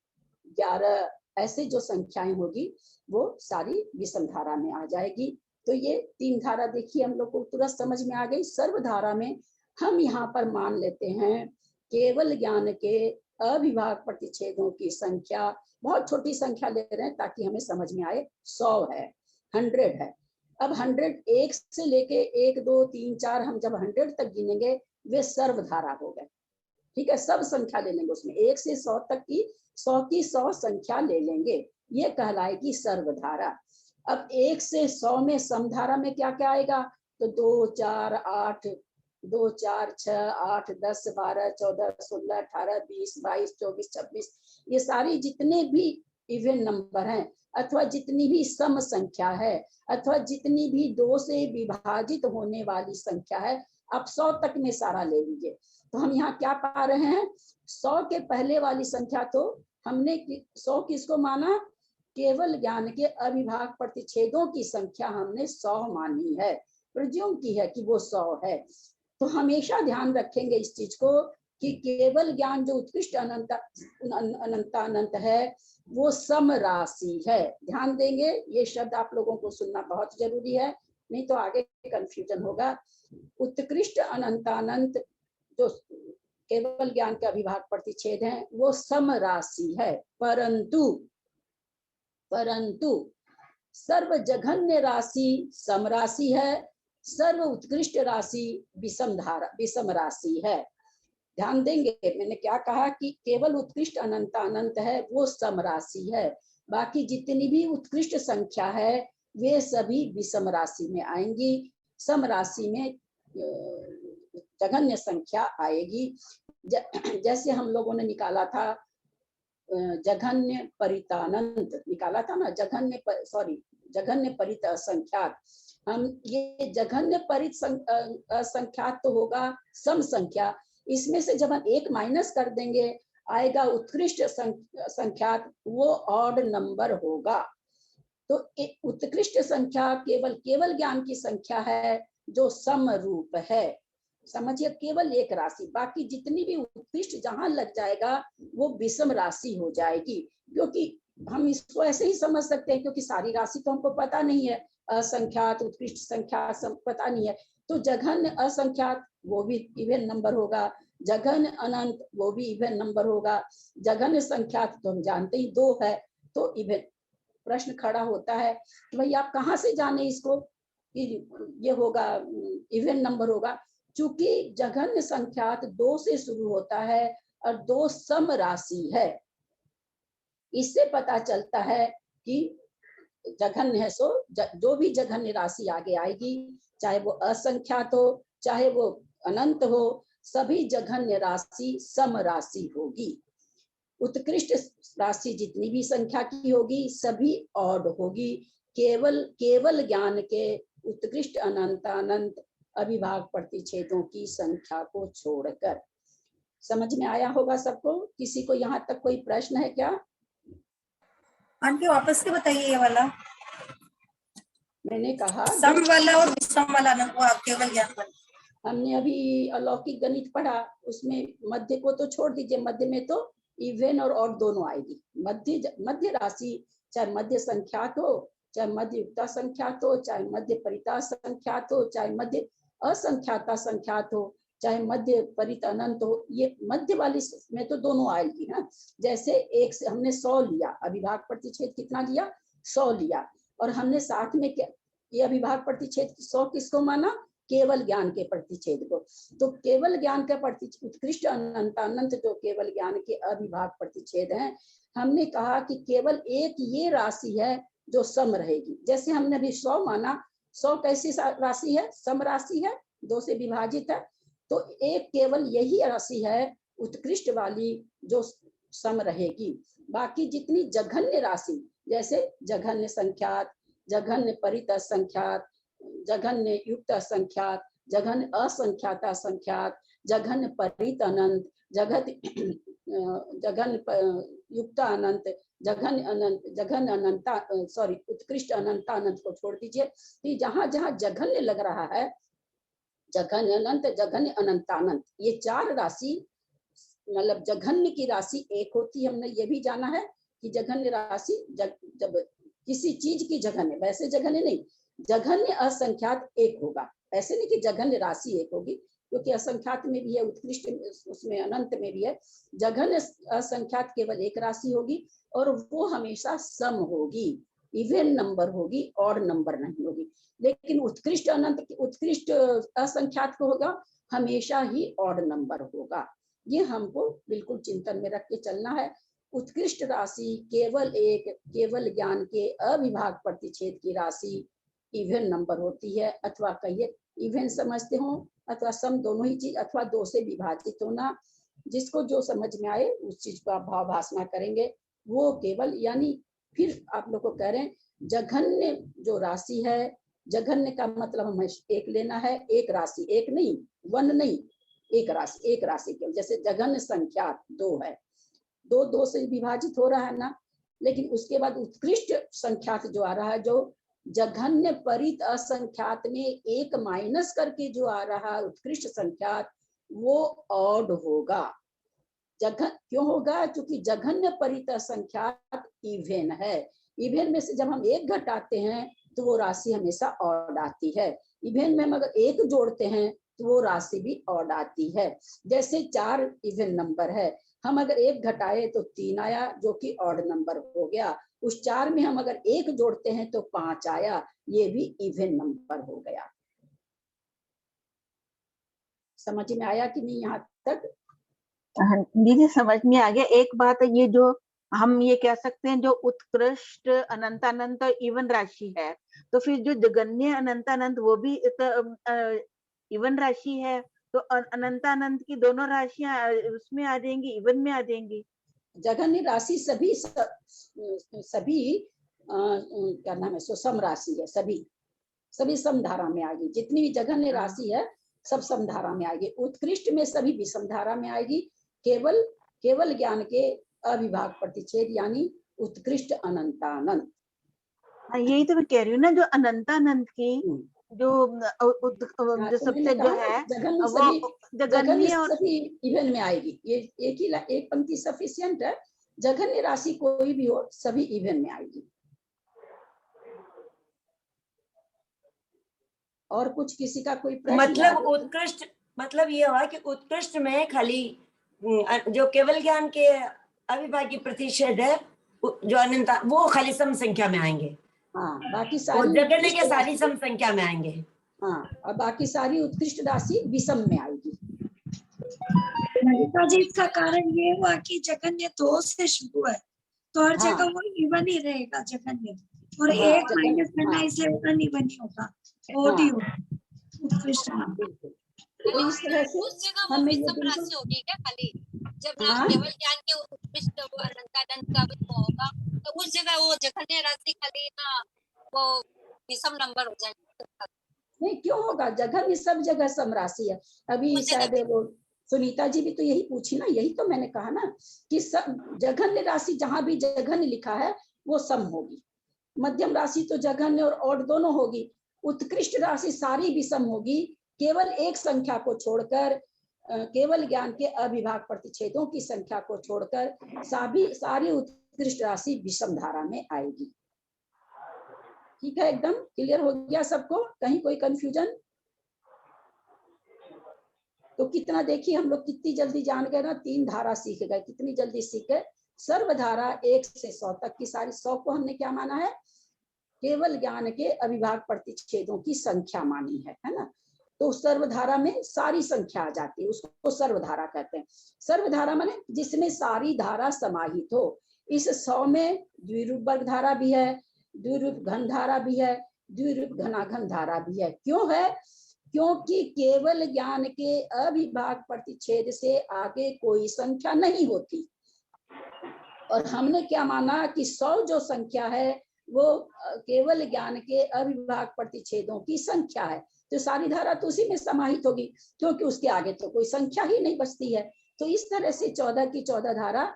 11 ऐसे जो संख्याएं होगी वो सारी विषम धारा में आ जाएगी। तो ये 3 धारा देखिए हम लोग को तुरंत समझ में आ गई। सर्वधारा में हम यहाँ पर मान लेते हैं केवल ज्ञान के अविभाग प्रतिच्छेदों की संख्या, बहुत छोटी संख्या ले रहे हैं ताकि हमें समझ में आए, 100 है, 100 है। अब 100 1 से लेके 1 2 3 4 हम जब 100 तक गिनेंगे वे सर्वधारा हो गए। ठीक है, सब संख्या ले लेंगे उसमें, 1 से 100 तक की 100 संख्या ले लेंगे, ये कहलाएगी सर्वधारा। अब 1 से 100 में समधारा में क्या क्या आएगा, तो 2 4 8 2 4 6 8 10 12 14 16 18 20 22 24 26 ये सारी जितने भी इवन नंबर हैं अथवा जितनी भी सम संख्या है अथवा जितनी भी 2 से विभाजित होने वाली संख्या है, आप 100 तक में सारा ले लीजिए। तो हम यहाँ क्या पा रहे हैं, 100 के पहले वाली संख्या तो हमने 100 किसको माना, केवल ज्ञान के अविभाग प्रतिच्छेदों की संख्या हमने 100 मानी है, प्रज्ञों की है कि वो 100 है। तो हमेशा ध्यान रखेंगे इस चीज को कि केवल ज्ञान जो उत्कृष्ट अनंतानंत है वो सम राशि है। ध्यान देंगे, ये शब्द आप लोगों को सुनना बहुत जरूरी है, नहीं तो आगे कंफ्यूजन होगा। उत्कृष्ट अनंतानंत जो केवल ज्ञान के अविभाग प्रतिच्छेद है वो सम राशि है, परंतु सर्व जघन्य राशि सम राशि है, सर्व उत्कृष्ट राशि विषम राशि है। ध्यान देंगे, मैंने क्या कहा कि केवल उत्कृष्ट अनंतानंत है वो सम राशि है, बाकी जितनी भी उत्कृष्ट संख्या है वे सभी विषम राशि में आएंगी। सम राशि में जघन्य संख्या आएगी। जैसे हम लोगों ने निकाला था जघन्य परितानंत निकाला था ना, जघन्य परित संख्यात। हम ये जघन्य परित संख्यात तो होगा सम संख्या, इसमें से जब हम 1 माइनस कर देंगे आएगा उत्कृष्ट संख्यात, वो ऑड नंबर होगा। तो उत्कृष्ट संख्या केवल ज्ञान की संख्या है जो सम रूप है, समझिए, केवल एक राशि, बाकी जितनी भी उत्कृष्ट जहां लग जाएगा वो विषम राशि हो जाएगी। क्योंकि हम इसको ऐसे ही समझ सकते हैं क्योंकि सारी राशि तो हमको पता नहीं है, असंख्यात उत्कृष्ट संख्या पता नहीं है, तो जघन्य असंख्यात वो भी इवन नंबर होगा, जघन्य अनंत वो भी इवन नंबर होगा, जघन्य संख्यात तो हम जानते ही 2 है, तो इवन। प्रश्न खड़ा होता है कि भाई आप कहाँ से जाने इसको कि ये होगा इवन नंबर होगा। चूंकि जघन्य संख्यात 2 से शुरू होता है और 2 सम राशि है, इससे पता चलता है कि जघन्य है सो जो भी जघन्य राशि आगे आएगी, चाहे वो असंख्यात हो चाहे वो अनंत हो, सभी जघन्य राशि सम राशि होगी। उत्कृष्ट राशि जितनी भी संख्या की होगी सभी ऑड होगी, केवल ज्ञान के उत्कृष्ट अनंतानंत अविभाग प्रतिच्छेदों की संख्या को छोड़कर। समझ में आया होगा सबको? किसी को यहाँ तक कोई प्रश्न है क्या? आंटी वापस से बताइए ये वाला। मैंने कहा सम वाला और विषम वाला ना, वो केवल ज्ञान वाला। हमने अभी अलौकिक गणित पढ़ा, उसमें मध्य को तो छोड़ दीजिए, मध्य में तो इवन और ऑड दोनों आएगी। मध्य राशि चाहे मध्य संख्यात हो, चाहे मध्य युक्ता संख्यात हो, चाहे मध्य परिता संख्यात हो, चाहे मध्य असंख्याता संख्यात हो, चाहे मध्य परित अनंत हो, ये मध्य वाली में तो दोनों आएगी ना। जैसे एक से हमने 100 लिया, अविभाग प्रतिच्छेद कितना लिया? 100 लिया, और हमने साथ में ये अविभाग प्रतिच्छेद 100 किसको माना? केवल ज्ञान के प्रतिच्छेद को। तो केवल ज्ञान का उत्कृष्ट अनंतानंत जो केवल ज्ञान के अविभाग प्रतिच्छेद हैं, हमने कहा कि केवल एक ये राशि है जो सम रहेगी। जैसे हमने अभी 100 माना, 100 कैसी राशि है? सम राशि है, 2 से विभाजित है। तो एक केवल यही राशि है उत्कृष्ट वाली जो सम रहेगी। बाकी जितनी जघन्य राशि, जैसे जघन्य संख्यात, जघन्य परित संख्यात, जघन्य युक्त संख्यात, जघन्य असंख्याता संख्यात, जघन्य परित अनंत, जघन्य युक्त अनंत, जघन्य अनंत, जघन्य अनंता उत्कृष्ट अनंतानंत को छोड़ दीजिए। कि जहां जहां जघन्य लग रहा है, जघन्य अनंत, जघन्य अनंतानंत, ये 4 राशि, मतलब जघन्य की राशि एक होती है। हमने ये भी जाना है कि जघन्य राशि जब किसी चीज की जघन्य, वैसे जघन्य नहीं, जघन्य असंख्यात एक होगा। ऐसे नहीं कि जघन्य राशि एक होगी, क्योंकि असंख्यात में भी है, उत्कृष्ट उसमें अनंत में भी है। जघन्य असंख्यात केवल एक राशि होगी, और वो हमेशा सम होगी, इवन नंबर होगी, ऑड नंबर नहीं होगी। लेकिन उत्कृष्ट अनंत, उत्कृष्ट असंख्यात को होगा हमेशा ही ऑड नंबर होगा। ये हमको बिल्कुल चिंतन में रख के चलना है। उत्कृष्ट राशि केवल ज्ञान के अविभाग प्रतिच्छेद की राशि इवन नंबर होती है, अथवा कहिए इवन समझते हो अथवा सम, दोनों ही चीज, अथवा 2 से विभाजित होना। जिसको जो समझ में आए उस चीज को आप भाव भाषणा करेंगे। वो केवल, यानी फिर आप लोग को कह रहे हैं जघन्य जो राशि है, जघन्य का मतलब हमें एक लेना है, एक राशि, एक नहीं, 1 नहीं, एक राशि केवल। जैसे जघन्य संख्या 2 है, 2 से विभाजित हो रहा है ना। लेकिन उसके बाद उत्कृष्ट संख्यात जो आ रहा है, जो जघन्य परित असंख्यात में 1 माइनस करके जो आ रहा है उत्कृष्ट संख्यात, वो ऑड होगा। क्यों होगा? क्योंकि जघन्य परित असंख्यात इवन है। इवन में से जब हम 1 घटाते हैं तो वो राशि हमेशा ऑड आती है। इवन में हम अगर 1 जोड़ते हैं तो वो राशि भी ऑड आती है। जैसे 4 इवन नंबर है, हम अगर 1 घटाए तो 3 आया, जो कि ऑड नंबर हो गया। उस 4 में हम अगर 1 जोड़ते हैं तो 5 आया, ये भी इवन नंबर हो गया। समझ में आया कि नहीं यहाँ तक? दीदी समझ में आ गया। एक बात ये जो हम ये कह सकते हैं, जो उत्कृष्ट अनंतानंत इवन राशि है, तो फिर जो जघन्य अनंतानंत वो भी इवन राशि है, तो अनंतानंत की दोनों राशियां उसमें आ जाएंगी, इवन में आ जाएंगी। जघन्य राशि सभी क्या नाम है, सम राशि है। सभी समधारा में आएगी। जितनी भी जघन्य राशि है सब समधारा में आएगी। उत्कृष्ट में सभी विषमधारा में आएगी। केवल ज्ञान के अविभाग प्रतिच्छेद यानी उत्कृष्ट अनंतानंत। यही तो मैं कह रही हूँ ना, जो अनंतानंत की जो सबसे जो है जघन्य सभी इवन में आएगी। ये एक पंक्ति सफिशिएंट है। जघन्य राशि कोई भी हो सभी इवन में आएगी। और कुछ किसी का कोई प्रश्न? मतलब उत्कृष्ट, मतलब ये हुआ कि उत्कृष्ट में खाली जो केवल ज्ञान के अविभाज्य प्रतिच्छेद है, जो अनंत, वो खाली सम संख्या में आएंगे। हाँ, बाकी सारी जघन्य के सारी सम संख्या में आएंगे। हाँ, और बाकी सारी उत्कृष्ट राशि विषम में आएगी। ललिता जी, इसका कारण ये हुआ कि जगन्य 2 से शुरू है, तो हर हाँ। जगह वो इवन ही रहेगा जगन्य, और हाँ, एक माइनस करना, हाँ। इसलिए उधर इवन ही होगा, ओड ही होगा उत्कृष्ट में। बिल्कुल, तो इस तरह से उस जगह वो हमें ये विषम बिल्कुल, राशि होगी क्या खाली? जब हाँ? केवल ज्ञान के उत्कृष्ट वो अनंतानंद का भी वो होगा, तो उस जगह वो जघन्य राशि खाली ना वो विषम नंबर हो जाएगा। नहीं, क्यों होगा? जगह में सब जगह सम राशि है। अभी उस जगह शायद वो सुनीता जी भी तो यही पूछी ना, यही तो मैंने कहा ना कि सब जघन्य राशि जहां भी जघन्य लिखा है वो सम होगी, मध्यम राशि तो जघन्य और ओड दोनों होगी, उत्कृष्ट राशि सारी विषम होगी, केवल एक संख्या को छोड़कर, केवल ज्ञान के अविभाग प्रतिच्छेदों की संख्या को छोड़कर सारी उत्कृष्ट राशि विषम धारा में आएगी। ठीक है, एकदम क्लियर हो गया सबको? कहीं कोई कंफ्यूजन? तो कितना देखिए हम लोग कितनी जल्दी जान गए ना, 3 धारा सीख गए, कितनी जल्दी सीख गए। सर्वधारा 1 से 100 तक की सारी, 100 को हमने क्या माना है? केवल ज्ञान के अविभाग प्रतिच्छेदों की संख्या मानी है ना। तो सर्वधारा में सारी संख्या आ जाती है, उसको सर्वधारा कहते हैं। सर्वधारा माने जिसमें सारी धारा समाहित हो। इस 100 में द्विरूप वर्ग धारा भी है, द्विरूप घन धारा भी है, द्विरूप घनाघन धारा भी है। क्यों है? क्योंकि केवल ज्ञान के अविभाग प्रतिच्छेद से आगे कोई संख्या नहीं होती। और हमने क्या माना कि 100 जो संख्या है वो केवल ज्ञान के अविभाग प्रतिच्छेदों की संख्या है, तो सारी धारा तो उसी में समाहित होगी, क्योंकि उसके आगे तो कोई संख्या ही नहीं बचती है। तो इस तरह से 14 की 14 धारा,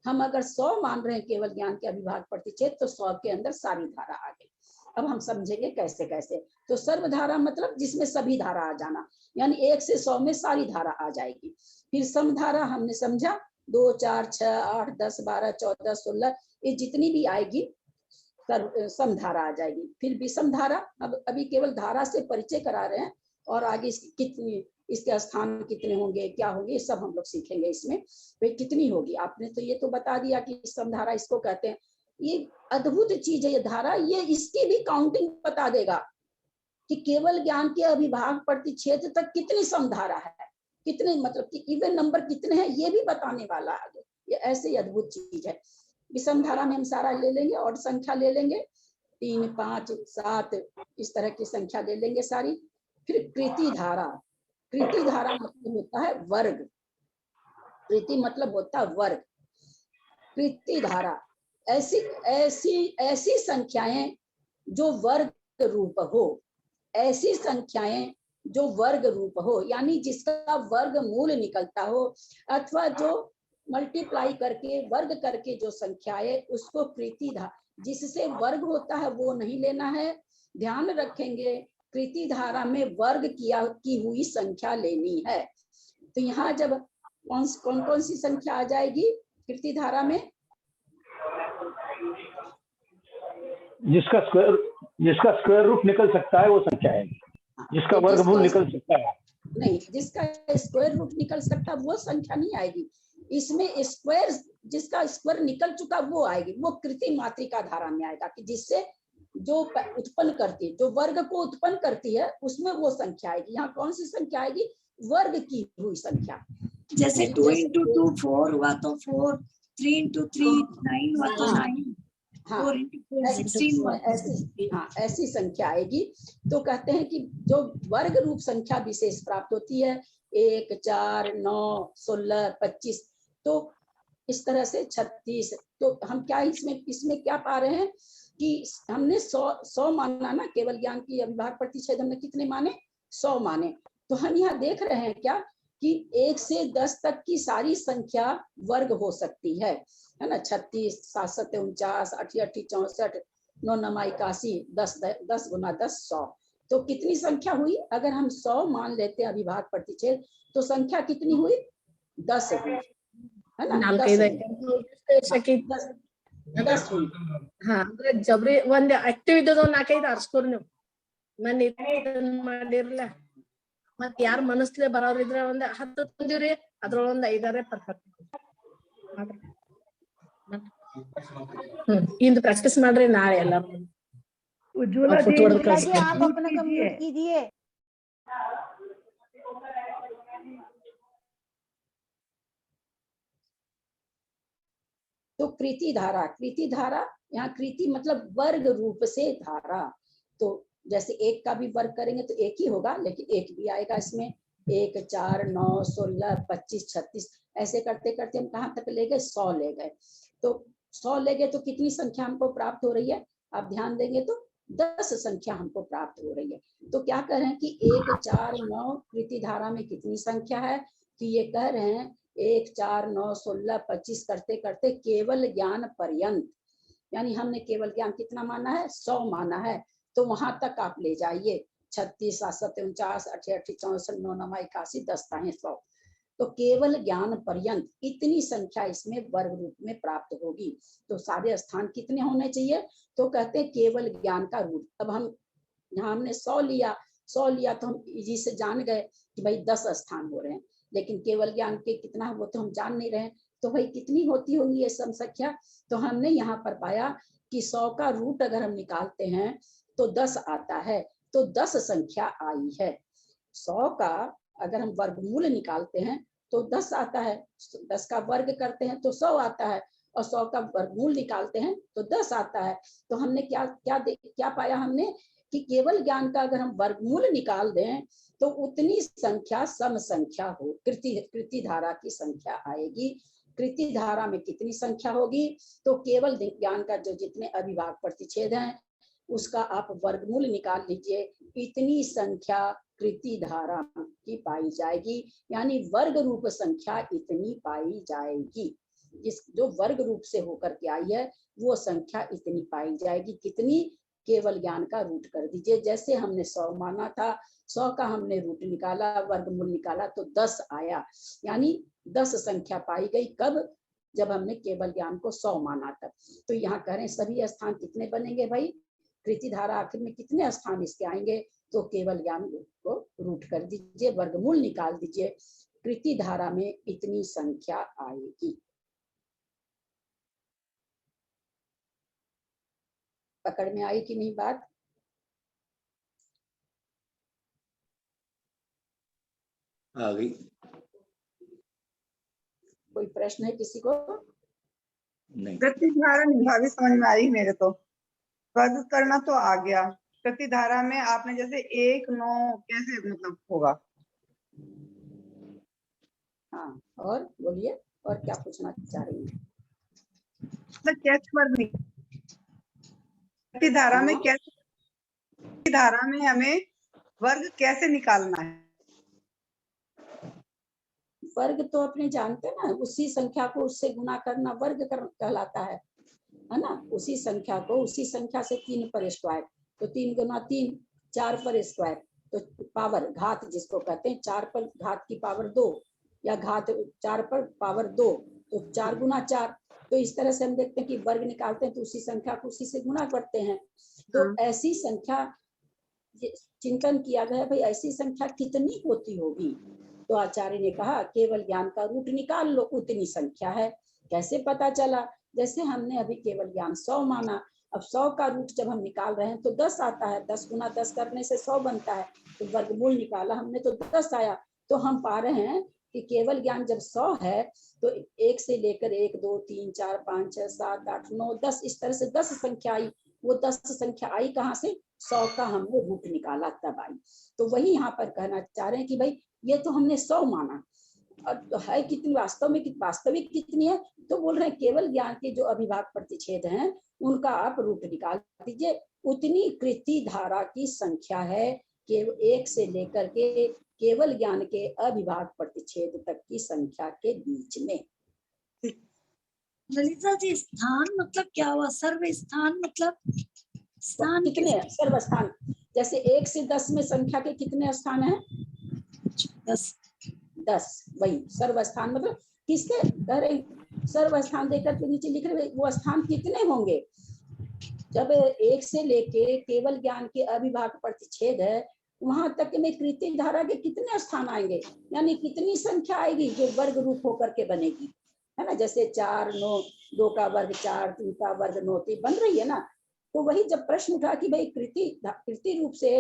हम अगर 100 मान रहे हैं केवल ज्ञान के अविभाग प्रतिच्छेद, तो 100 के अंदर सारी धारा आ गई। अब हम समझेंगे कैसे कैसे। तो सर्वधारा मतलब जिसमें सभी धारा आ जाना, यानी 1 से 100 में सारी धारा आ जाएगी। फिर समधारा हमने समझा, 2, 4, 6, 8, 10, 12, 14, 16, ये जितनी भी आएगी समधारा आ जाएगी। फिर विषम धारा, अब अभी केवल धारा से परिचय करा रहे हैं, और आगे कितनी, इसके स्थान कितने होंगे, क्या होंगे, सब हम लोग सीखेंगे इसमें। भाई कितनी होगी, आपने तो ये तो बता दिया कि समधारा इसको कहते हैं। ये अद्भुत चीज है ये धारा, ये इसकी भी काउंटिंग बता देगा कि केवल ज्ञान के अविभाग प्रतिच्छेद तक कितनी समधारा है, कितने मतलब कि इवन नंबर कितने हैं, ये भी बताने वाला आगे। ये ऐसे ही अद्भुत चीज है। विषम धारा में हम सारा ले लेंगे, और संख्या ले लेंगे 3, 5, 7 इस तरह की संख्या ले लेंगे सारी। फिर कृति धारा, कृति धारा मतलब होता है वर्ग, कृति मतलब होता है वर्ग। कृति धारा ऐसी ऐसी ऐसी संख्याएं जो वर्ग रूप हो, ऐसी संख्याएं जो वर्ग रूप हो, यानी जिसका वर्ग मूल निकलता हो, अथवा जो मल्टीप्लाई करके वर्ग करके जो संख्या है उसको कृति धारा, जिससे वर्ग होता है वो नहीं लेना है। ध्यान रखेंगे कृति धारा में वर्ग की हुई संख्या लेनी है। तो यहाँ जब कौन कौन सी संख्या आ जाएगी कृति धारा में? जिसका स्क्वायर रूट निकल सकता है वो संख्या है, जिसका वर्गमूल निकल सकता है नहीं, जिसका स्क्वायर रूट निकल सकता वो संख्या नहीं आएगी इसमें। स्क्वायर, जिसका स्क्वायर निकल चुका वो आएगी, वो कृति मात्रिका धारा में आएगा, कि जिससे जो उत्पन्न करती है, जो वर्ग को उत्पन्न करती है, उसमें वो संख्या आएगी। यहाँ कौन सी संख्या आएगी? वर्ग की हुई संख्या। जैसे 2 into 2 4 हुआ तो 4, 3 into 3 9 हुआ तो 9, हाँ, 4 into 4 16 हुआ। ऐसी संख्या आएगी। तो कहते हैं कि जो वर्ग रूप संख्या विशेष प्राप्त होती है, 1, 4, 9, 16, 25, तो इस तरह से 36। तो हम क्या इसमें क्या पा रहे हैं कि हमने 100 माना ना, केवल ज्ञान की अविभाग प्रतिच्छेद हमने कितने माने? 100 माने। तो हम यहाँ देख रहे हैं क्या कि 1 से 10 तक की सारी संख्या वर्ग हो सकती है ना। 36, 7, 7, 49, 8, 8, 64, 9, 9, 81, 10, 10 गुना 10 100। तो कितनी संख्या हुई? अगर हम 100 मान लेते हैं अविभाग प्रतिच्छेद, तो संख्या कितनी हुई? 10 हुई, है ना। 10 हुई। ಜಬ್ರಿ ಒಂದ್ ಆಕ್ಟಿವ್ ಇದ್ದದ 4-5 ಆರಿಸ್ಕೋರಿ ನೀವು. ನಾನು ಇದನ್ನ ಮಾಡಿರ್ಲ ಮತ್ ಯಾರು ಮನಸ್ಲೇ ಬರೋರ್ ಇದ್ರೆ ಒಂದ್ 10 ತಂದಿವ್ರಿ, ಅದ್ರೊಳಗೊಂದ್ 5 ಪರ್ಫೆಕ್ಟ್ ಇಂದು ಪ್ರಾಕ್ಟೀಸ್ ಮಾಡ್ರಿ, ನಾಳೆ ಎಲ್ಲ उज्ज्वला जी, आप अपना कम्यूट कीजिए। तो कृति धारा यहाँ कृति मतलब वर्ग रूप से धारा। तो जैसे एक का भी वर्ग करेंगे तो एक ही होगा, लेकिन एक भी आएगा इसमें। 1, 4, 9, 16, 25, 36 ऐसे करते करते हम कहाँ तक ले गए? 100 ले गए। तो 100 ले गए तो कितनी संख्या हमको प्राप्त हो रही है? आप ध्यान देंगे तो 10 संख्या हमको प्राप्त हो रही है। तो क्या कह रहे हैं कि 1, 4, 9 कृति धारा में कितनी संख्या है? कि ये कह रहे हैं 1, 4, 9, 16, 25 करते करते केवल ज्ञान पर्यंत, यानी हमने केवल ज्ञान कितना माना है? 100 माना है। तो वहां तक आप ले जाइए। 36, 7, 49, 88, 64, 9, 81, 10 100। तो केवल ज्ञान पर्यंत इतनी संख्या इसमें वर्ग रूप में प्राप्त होगी। तो सारे स्थान कितने होने चाहिए? तो कहते हैं केवल ज्ञान का रूप। अब हम यहाँ हमने 100 लिया तो हम इजी से जान गए कि भाई 10 स्थान हो रहे हैं, लेकिन केवल ज्ञान के कितना वो तो हम जान नहीं रहे। तो भाई कितनी होती होंगी ये सम संख्या? तो हमने यहाँ पर पाया कि 100 का रूट अगर हम निकालते हैं तो 10 आता है। तो 10 संख्या आई है। 100 का अगर हम वर्गमूल निकालते हैं तो 10 आता है। 10 का वर्ग करते हैं तो 100 आता है, और 100 का वर्गमूल निकालते हैं तो 10 आता है। तो हमने क्या पाया हमने? कि केवल ज्ञान का अगर हम वर्गमूल निकाल दें तो उतनी संख्या सम संख्या हो, कृति धारा की संख्या आएगी। कृति धारा में कितनी संख्या होगी? तो केवल ज्ञान का जो जितने अभिभाग प्रतिच्छेद हैं उसका आप वर्गमूल निकाल लीजिए, इतनी संख्या कृति धारा की पाई जाएगी, यानी वर्ग रूप संख्या इतनी पाई जाएगी। जिस जो वर्ग रूप से होकर के आई है वो संख्या इतनी पाई जाएगी। कितनी? केवल ज्ञान का रूट कर दीजिए। जैसे हमने 100 माना था, 100 का हमने रूट निकाला, वर्गमूल निकाला तो 10 आया, यानी 10 संख्या पाई गई। कब? जब हमने केवल ज्ञान को 100 माना था। तो यहाँ कह रहे हैं सभी स्थान कितने बनेंगे भाई? कृति धारा आखिर में कितने स्थान इसके आएंगे? तो केवल ज्ञान को रूट कर दीजिए, वर्गमूल निकाल दीजिए, कृति धारा में इतनी संख्या आएगी। पकड़ में आई कि नहीं बात? आ गई। कोई प्रश्न है किसी को? नहीं। प्रतिधारा निभावी समझ में आई मेरे तो। वर्ग करना तो आ गया। प्रतिधारा में आपने जैसे 1, 9 कैसे मतलब होगा? हाँ, और बोलिए, और क्या पूछना चाह रही हैं? कैसे वर्ग प्रतिधारा में कैसे, प्रतिधारा में हमें वर्ग कैसे निकालना है? वर्ग तो अपने जानते हैं ना, उसी संख्या को उससे गुना करना वर्ग कहलाता है ना। उसी संख्या को उसी संख्या से 3 पर स्क्वायर, तो 3 गुना 3, 4 पर स्क्वायर, तो पावर घात जिसको कहते हैं, 4 पर घात की पावर 2 या घात 4 पर पावर 2, तो 4 गुना 4। तो इस तरह से हम देखते हैं कि वर्ग निकालते हैं तो उसी संख्या को उसी से गुना करते हैं। तो ऐसी संख्या चिंतन किया गया भाई ऐसी संख्या कितनी होती होगी? तो आचार्य ने कहा केवल ज्ञान का रूट निकाल लो, उतनी संख्या है। कैसे पता चला? जैसे हमने अभी केवल ज्ञान 100 माना, अब 100 का रूट जब हम निकाल रहे हैं तो 10 आता है। 10 गुना 10 करने से 100 बनता है। तो वर्गमूल निकाला हमने तो 10 आया। तो हम पा रहे हैं कि केवल ज्ञान जब 100 है तो 1 से लेकर 1, 2, 3, 4, 5, 6, 7, 8, 9, 10 इस तरह से 10 संख्या आई। वो 10 संख्या आई कहाँ से? 100 का हमने रूट निकाला तब आई। तो वही यहाँ पर कहना चाह रहे हैं कि भाई ये तो हमने 100 माना, और है कितनी वास्तविक कितनी है? तो बोल रहे हैं केवल ज्ञान के जो अभिभाग प्रतिच्छेद हैं उनका आप रूट निकाल दीजिए, उतनी कृति धारा की संख्या है कि 1 से लेकर के केवल ज्ञान के अभिभाग प्रतिच्छेद तक की संख्या के बीच में। ललिता जी, स्थान मतलब क्या हुआ? सर्व स्थान मतलब स्थान कितने? सर्व स्थान। जैसे 1 से 10 में संख्या के कितने स्थान हैं? 10। वही सर्व स्थान मतलब किसके कह रहे? सर्व स्थान देकर के नीचे लिख रहे वो स्थान कितने होंगे? जब 1 से लेके केवल ज्ञान के अभिभाग प्रतिच्छेद है वहां तक में कृति धारा के कितने स्थान आएंगे, यानी कितनी संख्या आएगी जो वर्ग रूप होकर के बनेगी, है ना। जैसे 4, 9, 2 का वर्ग 4, 3 का वर्ग 9 बन रही है ना। तो वही जब प्रश्न उठा कि भाई कृति रूप से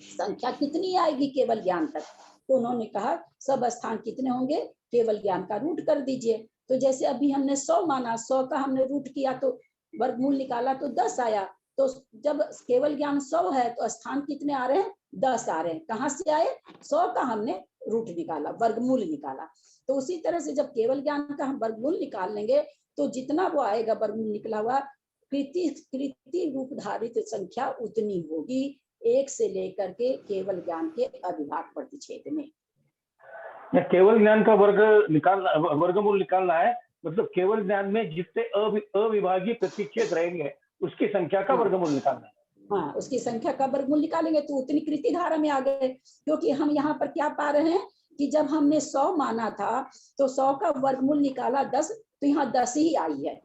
संख्या कितनी आएगी केवल ज्ञान तक, तो उन्होंने कहा सब स्थान कितने होंगे? केवल ज्ञान का रूट कर दीजिए। तो जैसे अभी हमने 100 माना, 100 का हमने रूट किया तो वर्गमूल निकाला तो 10 आया। तो जब केवल ज्ञान 100 है तो स्थान कितने आ रहे हैं? 10 आ रहे हैं। कहाँ से आए? 100 का हमने रूट निकाला, वर्गमूल निकाला। तो उसी तरह से जब केवल ज्ञान का हम वर्गमूल निकाल लेंगे तो जितना वो आएगा वर्गमूल निकला हुआ, कृति रूप धारित संख्या उतनी होगी 1 से लेकर के केवल ज्ञान के अविभाज्य प्रतिच्छेद में। केवल ज्ञान का वर्गमूल निकालना है, मतलब केवल ज्ञान में जितने अविभाज्य प्रतिच्छेद रहेंगे उसकी संख्या का वर्गमूल निकालना है। हाँ, उसकी संख्या का वर्गमूल निकालेंगे तो उतनी कृति धारा में आ गए। क्योंकि हम यहाँ पर क्या पा रहे हैं कि जब हमने 100 माना था तो 100 का वर्गमूल निकाला 10, तो यहाँ 10 ही आई है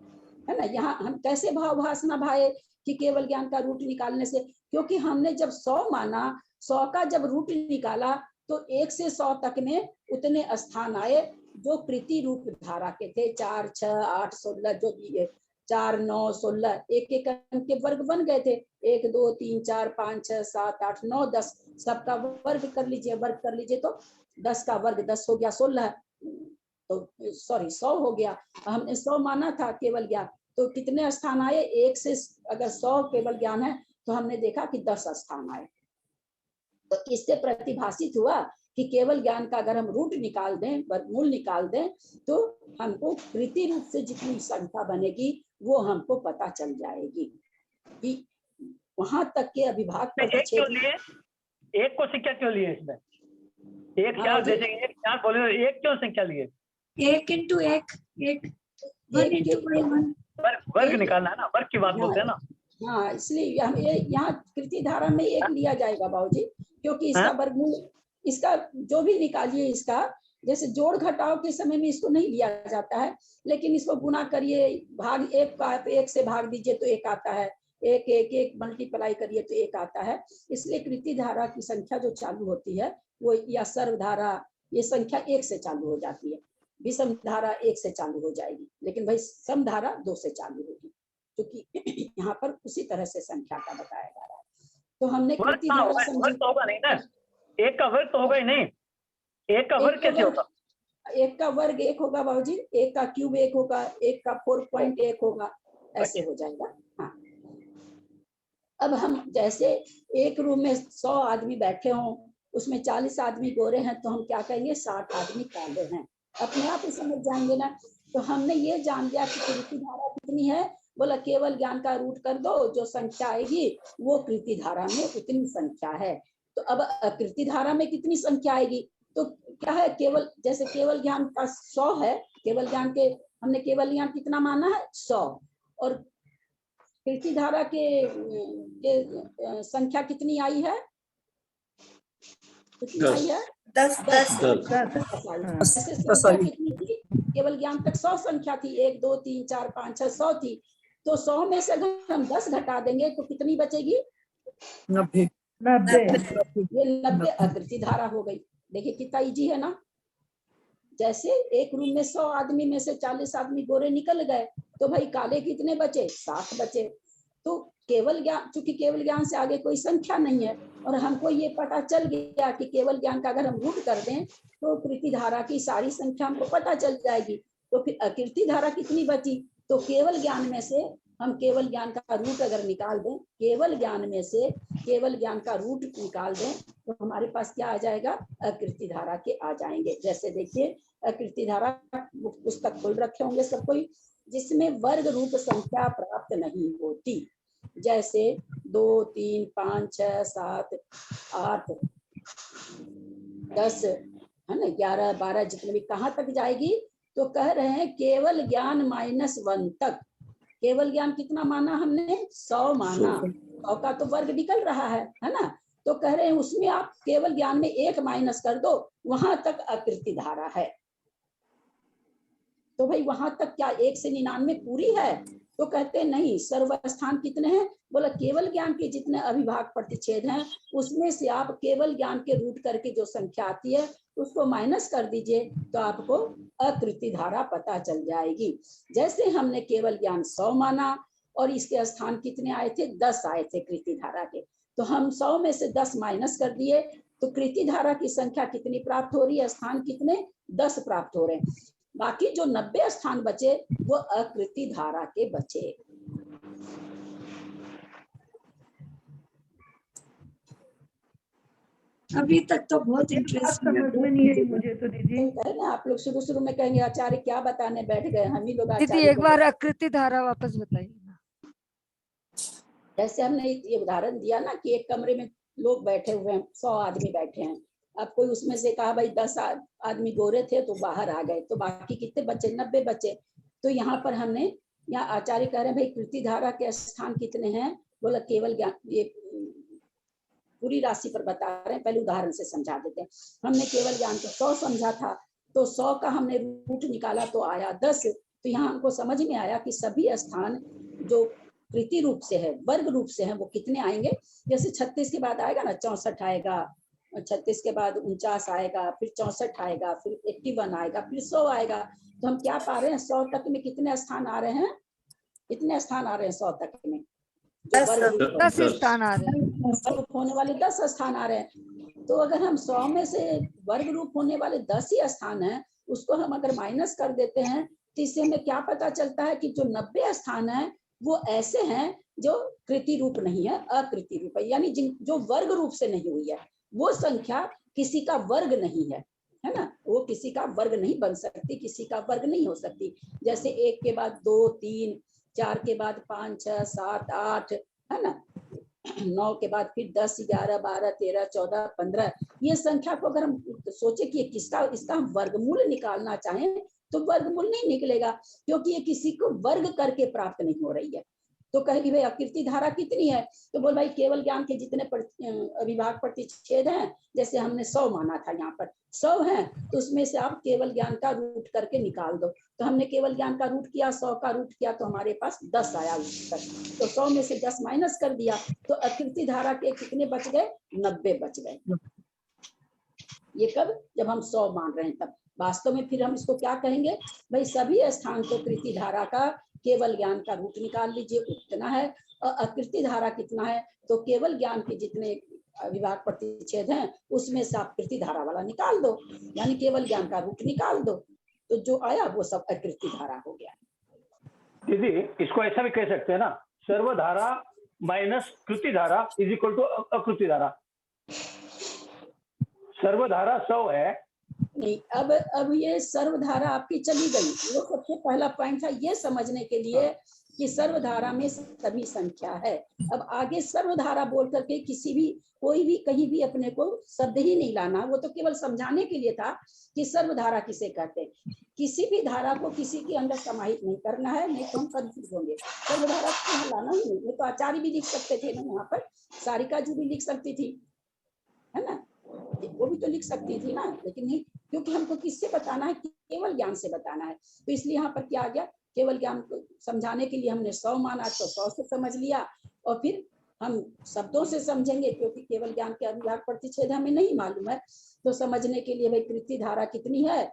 ना। यहाँ हम कैसे भावभास ना भाए कि केवल ज्ञान का रूट निकालने से, क्योंकि हमने जब 100 माना, 100 का जब रूट निकाला तो 1 से 100 तक में उतने स्थान आए जो कृति रूप धारा के थे। 4, 6, 8, 16 जो भी है, 4, 9, 16 एक एक अंक के वर्ग बन गए थे। 1, 2, 3, 4, 5, 6, 7, 8, 9, 10 सबका वर्ग कर लीजिए तो 10 का वर्ग 10 हो गया 16, तो सॉरी 100 हो गया। हमने 100 माना था केवल ज्ञान, तो कितने स्थान आए? 1 से अगर 100 केवल ज्ञान है तो हमने देखा कि 10 स्थान आए। तो इससे प्रतिभाषित हुआ कि केवल ज्ञान का अगर हम रूट निकाल दें, वर्गमूल निकाल दें, तो हमको कृति रूप से जितनी संख्या बनेगी वो हमको पता चल जाएगी कि वहां तक के अविभाज्य एक को संख्या क्यों लिए इसमें? एक चार जैसे एक चार बोले, एक क्यों संख्या लिए? 1 into 1 1 into 1 वर्ग निकालना है ना, वर्ग की बात बोलते हैं ना। हाँ, इसलिए यहाँ कृति धारा में 1 लिया जाएगा बाबूजी, क्योंकि इसका वर्गमूल, इसका जो भी निकालिए, इसका जैसे जोड़ घटाव के समय में इसको नहीं लिया जाता है, लेकिन इसको गुना करिए, भाग 1 का तो 1 से भाग दीजिए तो 1 आता है, 1 1 1 मल्टीप्लाई करिए तो 1 आता है। इसलिए कृति धारा की संख्या जो चालू होती है वो, या सर्वधारा, ये संख्या 1 से चालू हो जाती है। विषम धारा 1 से चालू हो जाएगी, लेकिन भाई सम धारा 2 से चालू होगी, क्योंकि यहाँ पर उसी तरह से संख्या का बताया जा रहा है। तो हमने कृति धारा समझी। तो होगा नहीं ना, एक का वर्ग तो होगा ही नहीं। एक का वर्ग कैसे होगा? 1 का वर्ग 1 होगा बाबूजी, 1 का क्यूब 1 होगा, 1 का 4.1 होगा, ऐसे हो जाएगा। हाँ, अब हम जैसे एक रूम में 100 आदमी बैठे हों, उसमें 40 आदमी गोरे हैं, तो हम क्या कहेंगे? 60 आदमी काले हैं। अपने आप ही समझ जाएंगे ना। तो हमने ये जान लिया कि कृति धारा कितनी है। बोला केवल ज्ञान का रूट कर दो, जो संख्या आएगी वो कृति धारा में उतनी संख्या है। तो अब कृति धारा में कितनी संख्या आएगी? तो क्या है, केवल जैसे केवल ज्ञान का 100 है, केवल ज्ञान के हमने केवल ज्ञान कितना माना है? 100, और कृति धारा के संख्या कितनी आई है? कितनी आई है? 10 कितनी थी? केवल ज्ञान तक 100 संख्या थी, 1 2 3 4 5 6 100 थी। तो 100 में से अगर हम 10 घटा देंगे तो कितनी बचेगी? 90। ये 90 अकृति धारा हो गई। देखिए कितना इजी है ना। जैसे एक रूम में 100 आदमी में से 40 आदमी गोरे निकल गए, तो भाई काले कितने बचे? 60 बचे। तो केवल ज्ञान, चूंकि केवल ज्ञान से आगे कोई संख्या नहीं है, और हमको ये पता चल गया कि केवल ज्ञान का अगर हम रूट कर दें तो कृति धारा की सारी संख्या हमको पता चल जाएगी। तो फिर अकृति धारा कितनी बची? तो केवल ज्ञान में से हम केवल ज्ञान का रूट अगर निकाल दें, केवल ज्ञान में से केवल ज्ञान का रूट निकाल दें, तो हमारे पास क्या आ जाएगा? अकृति धारा के आ जाएंगे। जैसे देखिए, अकृति धारा पुस्तक खोल रखे होंगे सब कोई, जिसमें वर्ग रूप संख्या प्राप्त नहीं होती, जैसे 2 3 5 6 7 8 10 है ना, 11 12 जितने भी, कहाँ तक जाएगी? तो कह रहे हैं केवल ज्ञान -1 तक। केवल ज्ञान कितना माना हमने? 100 माना, 100 का तो वर्ग निकल रहा है ना। तो कह रहे हैं उसमें आप केवल ज्ञान में 1 माइनस कर दो, वहां तक अकृति धारा है। तो भाई वहां तक क्या 1 से 99 पूरी है? तो कहते नहीं, सर्वस्थान कितने हैं? बोला केवल ज्ञान के जितने अविभाज्य प्रतिच्छेद हैं उसमें से आप केवल ज्ञान के रूट करके जो संख्या आती है उसको माइनस कर दीजिए, तो आपको अकृति धारा पता चल जाएगी। जैसे हमने केवल ज्ञान 100 माना और इसके स्थान कितने आए थे? 10 आए थे कृति धारा के, तो हम 100 में से 10 माइनस कर दिए, तो कृति धारा की संख्या कितनी प्राप्त हो रही है? स्थान कितने? 10 प्राप्त हो रहे हैं। बाकी जो 90 स्थान बचे वो अकृति धारा के बचे। अभी तक तो बहुत बात इंटरेस्टिंग समझ में नहीं आई मुझे तो दीदी। है ना, आप लोग शुरू में कहेंगे आचार्य क्या बताने बैठ गए, हम ही लोग दीदी आचार्य एक बार आकृति धारा वापस बताइए ना। जैसे हमने ये उदाहरण दिया ना कि एक कमरे में लोग बैठे हुए हैं, 100 आदमी बैठे हैं। अब कोई उसमें से कहा भाई 10 आदमी गोरे थे तो बाहर आ गए, तो बाकी कितने बचे? 90 बचे। तो यहाँ पर हमने, यहाँ आचार्य कह रहे हैं भाई कृति धारा के स्थान कितने हैं? बोला केवल ज्ञान, ये पूरी राशि पर बता रहे हैं, पहले उदाहरण से समझा देते हैं। हमने केवल ज्ञान को 100 समझा था, तो 100 का हमने रूट निकाला तो आया 10। तो यहाँ हमको समझ में आया कि सभी स्थान जो कृति रूप से है, वर्ग रूप से है, वो कितने आएंगे? जैसे 36 के बाद आएगा ना 64 आएगा, 36 के बाद 49 आएगा, फिर 64 आएगा, फिर 81 आएगा, फिर 100 आएगा। तो हम क्या पा रहे हैं? 100 तक में कितने स्थान आ रहे हैं? कितने स्थान आ रहे हैं 100 तक में? 10 स्थान आ रहे हैं। होने वाले 10 स्थान आ रहे हैं। तो अगर हम 100 में से वर्ग रूप होने वाले 10 ही स्थान हैं, उसको हम अगर माइनस कर देते हैं तो इससे हमें क्या पता चलता है कि जो 90 स्थान है वो ऐसे हैं जो कृति रूप नहीं है, अकृति रूप है, यानी जो वर्ग रूप से नहीं हुई है। वो संख्या किसी का वर्ग नहीं है, है ना, वो किसी का वर्ग नहीं बन सकती, किसी का वर्ग नहीं हो सकती। जैसे 1 के बाद 2, 3, 4 के बाद 5, 6, 7, 8, है ना, 9 के बाद फिर 10, 11, 12, 13, 14, 15। ये संख्या को अगर हम सोचे कि इसका हम वर्गमूल निकालना चाहें तो वर्गमूल नहीं निकलेगा, क्योंकि ये किसी को वर्ग करके प्राप्त नहीं हो रही है। तो कहेगी भाई अकृति धारा कितनी है? तो बोल भाई केवल ज्ञान के जितने अविभाग प्रतिच्छेद हैं, जैसे हमने 100 माना था, यहाँ पर 100 हैं, तो उसमें से आप केवल ज्ञान का रूट करके निकाल दो। तो हमने केवल ज्ञान का रूट किया, 100 का रूट किया, तो हमारे पास 10 आया उत्तर। तो 100 में से 10 माइनस कर दिया, तो अकृति धारा के कितने बच गए? 90 बच गए। ये कब? जब हम 100 मान रहे हैं तब। वास्तव में फिर हम इसको क्या कहेंगे? भाई सभी स्थान तो कृति धारा का केवल ज्ञान का रूट निकाल लीजिए, उतना है। और अकृति धारा कितना है? तो केवल ज्ञान के जितने विभाग प्रतिच्छेद हैं उसमें से आप कृति धारा वाला निकाल दो, यानी केवल ज्ञान का रूट निकाल दो, तो जो आया वो सब अकृति धारा हो गया। दीदी इसको ऐसा भी कह सकते हैं ना, सर्वधारा माइनस कृति धारा इज इक्वल टू अकृति धारा। सर्वधारा 100 है नहीं, अब ये सर्वधारा आपकी चली गई। वो सबसे पहला पॉइंट था ये समझने के लिए कि सर्वधारा में सभी संख्या है। अब आगे सर्वधारा बोल करके कोई भी कहीं भी अपने को शब्द ही नहीं लाना, वो तो केवल समझाने के लिए था कि सर्वधारा किसे कहते हैं। किसी भी धारा को किसी के अंदर समाहित नहीं करना है, नहीं तो हम कंफ्यूज होंगे। सर्वधारा को लाना ही नहीं, तो आचार्य भी लिख सकते थे ना, यहाँ पर सारिका जी भी लिख सकती थी, है ना, वो भी तो लिख सकती थी ना, लेकिन नहीं, क्योंकि हमको किससे बताना है? केवल ज्ञान से बताना है। तो इसलिए यहाँ पर क्या आ गया? केवल ज्ञान को समझाने के लिए हमने 100 माना, तो 100 से समझ लिया, और फिर हम शब्दों से समझेंगे, क्योंकि केवल ज्ञान के अविभाग प्रतिच्छेद हमें नहीं मालूम है। तो समझने के लिए भाई कृति धारा कितनी है?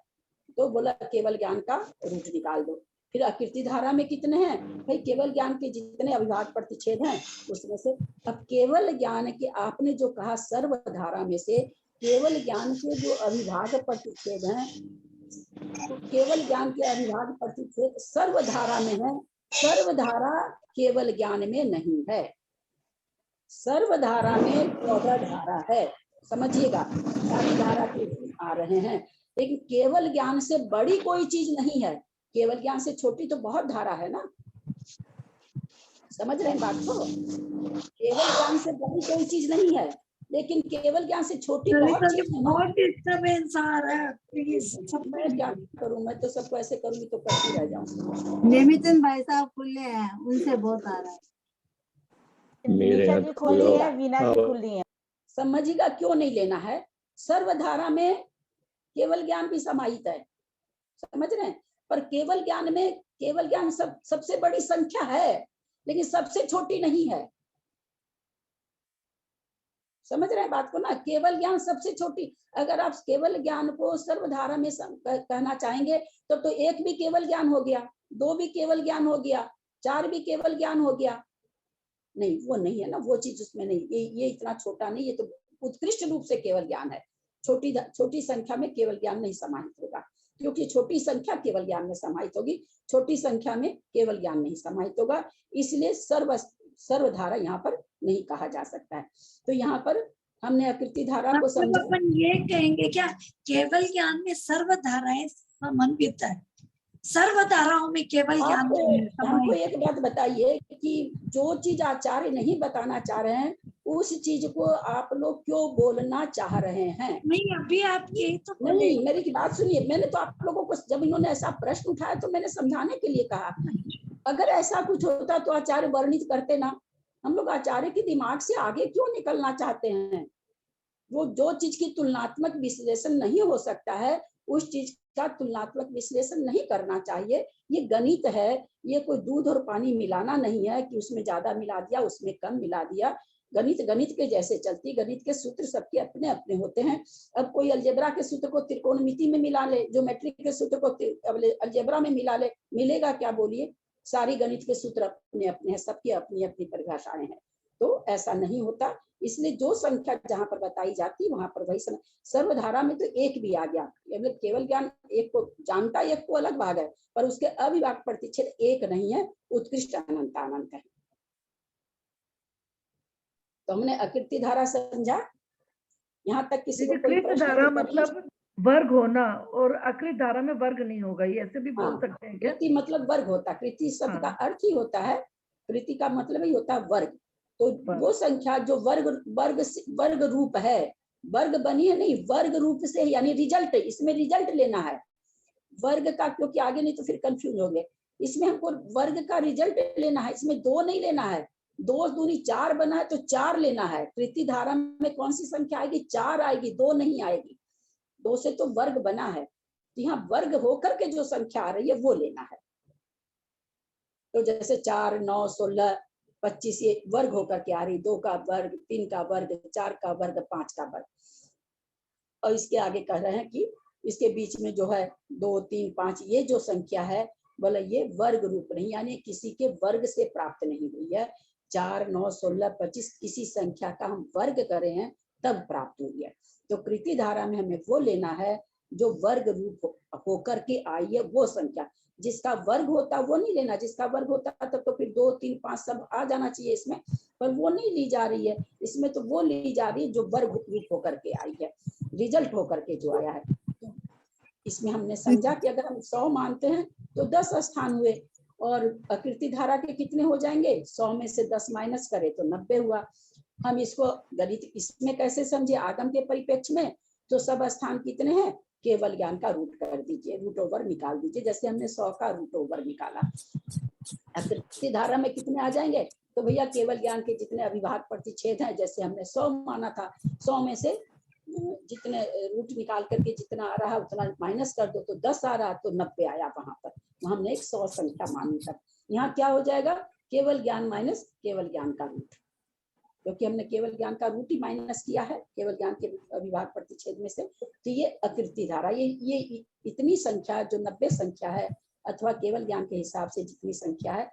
तो बोला केवल ज्ञान का रूट निकाल दो। फिर अकृति धारा में कितने हैं? भाई केवल ज्ञान के जितने अविभाग प्रतिच्छेद हैं उसमें से। अब केवल ज्ञान के आपने जो कहा सर्वधारा में से केवल ज्ञान के जो अविभाग प्रतिच्छेद हैं, तो केवल ज्ञान के अविभाग प्रतिच्छेद सर्वधारा में है। सर्वधारा केवल ज्ञान में नहीं है। सर्वधारा में 14 धारा है, समझिएगा, सारी धारा के आ रहे हैं, लेकिन केवल ज्ञान से बड़ी कोई चीज नहीं है। केवल ज्ञान से छोटी तो बहुत धारा है ना, समझ रहे हैं बात को? केवल ज्ञान से बड़ी कोई चीज नहीं है, लेकिन केवल ज्ञान से छोटी बहुत चीज है। बहुत डिस्टर्बेंस आ रहा है, प्लीज। मैं क्या करूं? मैं तो सबको ऐसे करूंगी तो करती रह जाऊं। निमितन भाई साहब खुले हैं, उनसे बहुत आ रहा है। निशा जी खुली है, वीना जी खुली है। समझिएगा क्यों नहीं लेना है? सर्वधारा में केवल ज्ञान भी समाहित है, समझ रहे हैं? पर केवल ज्ञान में केवल ज्ञान सबसे बड़ी संख्या है, लेकिन सबसे छोटी नहीं है। समझ रहे हैं बात को ना? केवल ज्ञान सबसे छोटी। अगर आप केवल ज्ञान को सर्वधारा में कहना चाहेंगे तो 1 भी केवल ज्ञान हो गया, 2 भी केवल ज्ञान हो गया, 4 भी केवल ज्ञान हो गया। नहीं, वो नहीं है ना, वो चीज उसमें नहीं। ये इतना छोटा नहीं, ये तो उत्कृष्ट रूप से केवल ज्ञान है। छोटी संख्या में केवल ज्ञान नहीं समाहित होगा। क्योंकि छोटी संख्या केवल ज्ञान में समाहित होगी, छोटी संख्या में केवल ज्ञान नहीं समाहित होगा, इसलिए सर्वधारा यहाँ पर नहीं कहा जा सकता है। तो यहाँ पर हमने आकृति धारा को मतलब समझा। अपन ये कहेंगे क्या केवल ज्ञान में सर्व धाराएं समन्वित है, सर्व धाराओं में केवल ज्ञान हमको एक बात बताइए कि जो चीज आचार्य नहीं बताना चाह रहे हैं उस चीज को आप लोग क्यों बोलना चाह रहे हैं? नहीं, अभी आप ये तो नहीं, मेरी की बात सुनिए, मैंने तो आप लोगों को जब इन्होंने ऐसा प्रश्न उठाया तो मैंने समझाने के लिए कहा। अगर ऐसा कुछ होता तो आचार्य वर्णित करते ना। हम लोग आचार्य के दिमाग से आगे क्यों निकलना चाहते हैं? वो जो चीज की तुलनात्मक विश्लेषण नहीं हो सकता है उस चीज का तुलनात्मक विश्लेषण नहीं करना चाहिए। ये गणित है, ये कोई दूध और पानी मिलाना नहीं है कि उसमें ज्यादा मिला दिया उसमें कम मिला दिया। गणित गणित के जैसे चलती, गणित के सूत्र सबके अपने अपने होते हैं। अब कोई अलजेब्रा के सूत्र को त्रिकोणमिति में मिला ले, ज्योमेट्री के सूत्र को अलजेब्रा में मिला ले, मिलेगा क्या? बोलिए। सारी गणित के सूत्र अपने अपने हैं, सबकी अपनी अपनी परिभाषाएं हैं। तो ऐसा नहीं होता, इसलिए जो संख्या जहां पर बताई जाती वहां पर वही सर्वधारा में तो एक भी आ गया। केवल ज्ञान एक को जानता, एक को अलग भाग है, पर उसके अविभाज्य प्रतिच्छेद एक नहीं है, उत्कृष्ट अनंत अनंत है। तो हमने आकृति धारा समझा। यहाँ तक किसी को कोई कृत धारा मतलब वर्ग होना, और अकृत धारा में वर्ग नहीं होगा, ये ऐसे भी बोल सकते हैं क्या? कृति मतलब वर्ग होता है, कृति शब्द का अर्थ ही होता है, कृति का मतलब ही होता है वर्ग। तो वो संख्या जो वर्ग रूप है, वर्ग बनी है नहीं, वर्ग रूप से, यानी रिजल्ट, इसमें रिजल्ट लेना है वर्ग का, क्योंकि आगे नहीं तो फिर कंफ्यूज होंगे। इसमें हमको वर्ग का रिजल्ट लेना है, इसमें 2 नहीं लेना है। 2 दूनी 4 बना है तो 4 लेना है। कृति धारा में कौन सी संख्या आएगी? 4 आएगी, 2 नहीं आएगी। 2 से तो वर्ग बना है, तो यहाँ वर्ग होकर के जो संख्या आ रही है वो लेना है। तो जैसे 4, 9, 16, 25 ये वर्ग होकर के आ रही, 2 का वर्ग, 3 का वर्ग, 4 का वर्ग, 5 का वर्ग। और इसके आगे कह रहे हैं कि इसके बीच में जो है 2, 3, 5 ये जो संख्या है बोले ये वर्ग रूप नहीं, यानी किसी के वर्ग से प्राप्त नहीं हुई है। 4, 9, 16, 25 किसी संख्या का हम वर्ग करे हैं तब प्राप्त हुई है। तो कृति धारा में हमें वो लेना है जो वर्ग रूप होकर के आई है, वो संख्या। जिसका वर्ग होता वो नहीं लेना, जिसका वर्ग होता तब तो फिर 2, 3, 5 सब आ जाना चाहिए इसमें, पर वो नहीं ली जा रही है। इसमें तो वो ली जा रही है जो वर्ग रूप होकर के आई है, रिजल्ट होकर के जो आया है। तो इसमें हमने समझा कि अगर हम 100 मानते हैं तो 10 स्थान हुए, और आकृति धारा के कितने हो जाएंगे? 100 में से 10 माइनस करे तो 90 हुआ। हम इसको गणित इसमें कैसे समझे? आगम के परिप्रेक्ष्य में तो सब स्थान कितने हैं? केवल ज्ञान का रूट कर दीजिए, रूट ओवर निकाल दीजिए, जैसे हमने 100 का रूट ओवर निकाला। आकृति धारा में कितने आ जाएंगे? तो भैया केवल ज्ञान के जितने अविभाज्य प्रतिच्छेद हैं, जैसे हमने 100 माना था, 100 में से जितने रूट निकाल करके जितना आ रहा उतना माइनस कर दो तो 10 आ रहा, तो 90 आया वहां पर। हमने एक 100 संख्या मानी था। यहाँ क्या हो जाएगा? केवल ज्ञान माइनस केवल ज्ञान का रूट, क्योंकि हमने केवल ज्ञान का रूट ही माइनस किया है केवल ज्ञान के अविभाज्य प्रतिच्छेद में से। तो ये आकृति धारा, ये इतनी संख्या जो 90 संख्या है, अथवा केवल ज्ञान के हिसाब से जितनी संख्या है,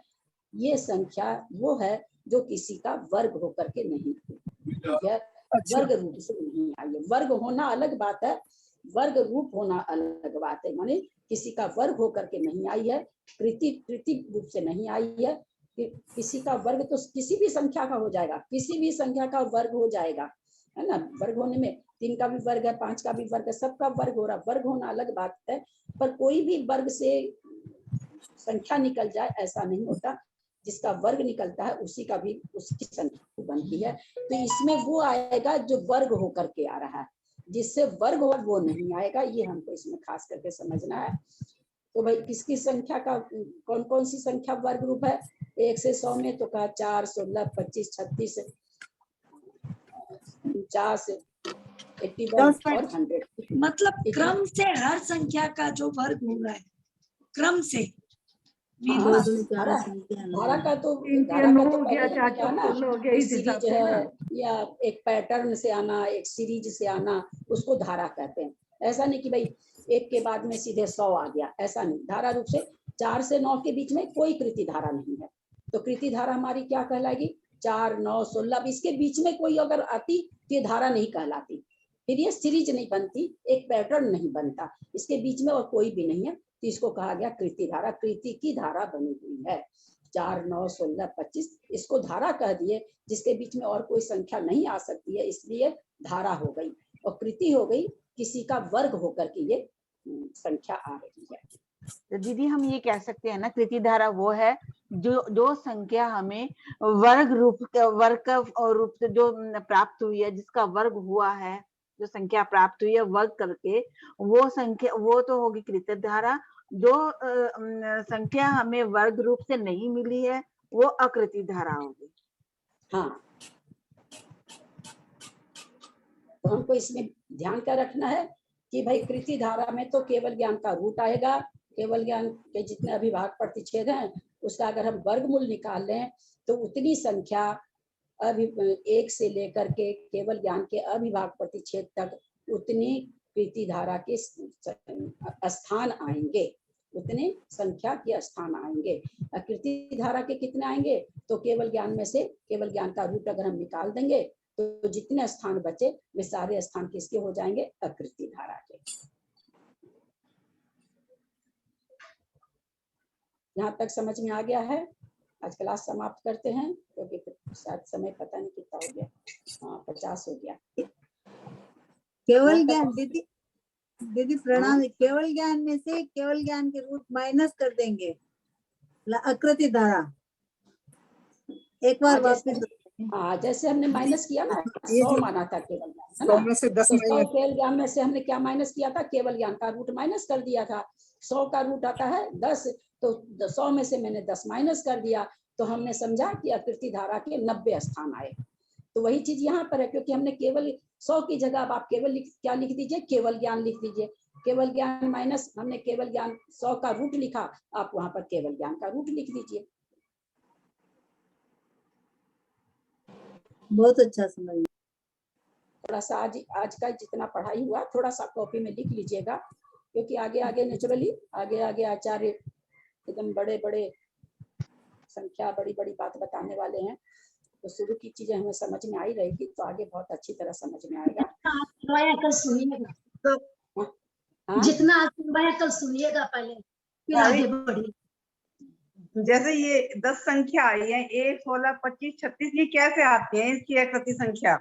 ये संख्या वो है जो किसी का वर्ग होकर के नहीं है, वर्ग रूप से नहीं आई है। वर्ग होना अलग बात है, वर्ग रूप होना अलग बात है। माने किसी का वर्ग होकर के नहीं आई है, कृति रूप से नहीं आई है। किसी का वर्ग तो किसी भी संख्या का हो जाएगा, किसी भी संख्या का वर्ग हो जाएगा, है ना। वर्ग होने में 3 का भी वर्ग है, 5 का भी वर्ग है, सबका वर्ग हो रहा। वर्ग होना अलग बात है, पर कोई भी वर्ग से संख्या निकल जाए ऐसा नहीं होता। जिसका वर्ग निकलता है उसी का भी उसकी संख्या बनती है। तो इसमें वो आएगा जो वर्ग होकर के आ रहा है, जिससे वर्ग हो वो नहीं आएगा। ये हमको इसमें खास करके समझना है। तो भाई किसकी संख्या का कौन कौन सी संख्या वर्ग रूप है? 1 से 100 में तो कहा 4, 16, 25, 36, 50, 81 और 100। मतलब क्रम से हर संख्या का जो वर्ग हो रहा है, क्रम से। धारा का तो सीरीज है, या एक पैटर्न से आना, एक सीरीज से आना, उसको धारा कहते हैं। ऐसा नहीं कि भाई एक के बाद में सीधे 100 आ गया, ऐसा नहीं। धारा रूप से 4 से 9 के बीच में कोई कृति धारा नहीं है, तो कृति धारा हमारी क्या कहलाएगी? 4, 9, 16। इसके बीच में कोई अगर आती तो ये धारा नहीं कहलाती। फिर ये सीरीज नहीं बनती, एक पैटर्न नहीं बनता, इसके बीच में और कोई भी नहीं है, तो इसको कहा गया कृति धारा। कृति की धारा बनी हुई है 4, 9, 16, 25, इसको धारा कह दिए, जिसके बीच में और कोई संख्या नहीं आ सकती है, इसलिए धारा हो गई। और कृति हो गई किसी का वर्ग होकर के ये संख्या आ रही है। तो दीदी हम ये कह सकते हैं ना, कृति धारा वो है जो संख्या हमें वर्ग रूप से जो प्राप्त हुई है, जिसका वर्ग हुआ है, जो संख्या प्राप्त हुई है वर्ग करके, वो संख्या वो तो होगी कृति धारा। जो संख्या हमें वर्ग रूप से नहीं मिली है वो अकृति धारा होगी। हाँ, तो हमको इसमें ध्यान क्या रखना है कि भाई कृति धारा में तो केवल ज्ञान का रूट आएगा, केवल ज्ञान के जितने अभिभाग प्रतिच्छेद हैं उसका अगर हम वर्गमूल निकाल लें तो उतनी संख्या एक से लेकर के केवल ज्ञान के अभिभाग प्रतिच्छेद तक उतनी कृति धारा के स्थान आएंगे, उतने संख्या के स्थान आएंगे। कृति धारा के कितने आएंगे? तो केवल ज्ञान में से केवल ज्ञान का रूट अगर हम निकाल देंगे तो जितने स्थान बचे वे सारे स्थान किसके हो जाएंगे? अकृति धारा के। यहाँ तक समझ में आ गया है? आज क्लास समाप्त करते हैं क्योंकि शायद समय पता नहीं कितना हो गया। हाँ, 50 हो गया। केवल ज्ञान दीदी प्रणाम। केवल ज्ञान में से केवल ज्ञान के रूट माइनस कर देंगे अकृति धारा। एक बार वापस, हाँ, जैसे हमने माइनस किया ना, 100 माना था केवल ज्ञान, है 100 में से 10 ना? तो 100 केवल ज्ञान में से हमने क्या माइनस किया था? केवल ज्ञान का रूट माइनस कर दिया था। 100 का रूट आता है 10, तो 100 में से मैंने 10 माइनस कर दिया, तो हमने समझा कि अकृति धारा के 90 स्थान आए। तो वही चीज यहाँ पर है, क्योंकि हमने केवल 100 की जगह अब आप केवल क्या लिख दीजिए? केवल ज्ञान लिख दीजिए। केवल ज्ञान माइनस हमने केवल ज्ञान 100 का रूट लिखा, आप वहां पर केवल ज्ञान का रूट लिख दीजिए। बहुत अच्छा समझ। थोड़ा सा आज का जितना पढ़ाई हुआ थोड़ा सा कॉपी में लिख लीजिएगा, क्योंकि आगे नेचुरली आगे आचार्य एकदम बड़े संख्या बड़ी बात बताने वाले हैं, तो शुरू की चीजें हमें समझ में आई रहेगी तो आगे बहुत अच्छी तरह समझ में आएगा। कल सुनिएगा, हाँ? जितना आज सुनवाया कल सुनिएगा पहले, फिर आगे बढ़िए। जैसे ये 10 संख्या आई है 1, 16, 25, 36, ये कैसे आती है इसकी आकृति संख्या?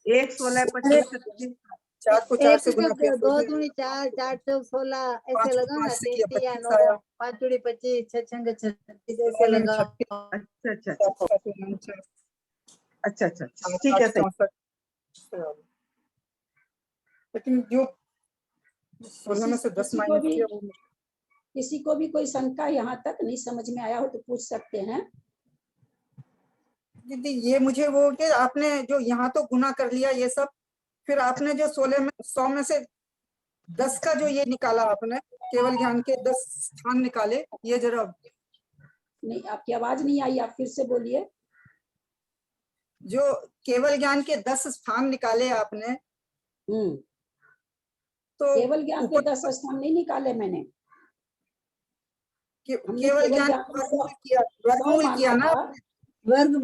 1, 16, 25, 36, 4 को 4 से गुना किया 2 दूनी 4, 4 चौक 16 ऐसे लगा ना, 3 या 9, 5 जोड़ी 25, 6 छंग 36 ऐसे लगा। अच्छा, ठीक है। लेकिन जो 16 में से 10 माइनस किया वो किसी को भी कोई शंका यहाँ तक नहीं समझ में आया हो तो पूछ सकते हैं। दीदी ये मुझे वो कि आपने जो यहाँ तो गुना कर लिया ये सब, फिर आपने जो 100 में से 10 का जो ये निकाला, आपने केवल ज्ञान के 10 स्थान निकाले, ये जरा नहीं, आपकी आवाज नहीं आई, आप फिर से बोलिए। जो केवल ज्ञान के 10 स्थान निकाले आपने, तो केवल ज्ञान के 10 स्थान नहीं निकाले मैंने, केवल ज्ञान वर्गमूल किया ना वर्ग।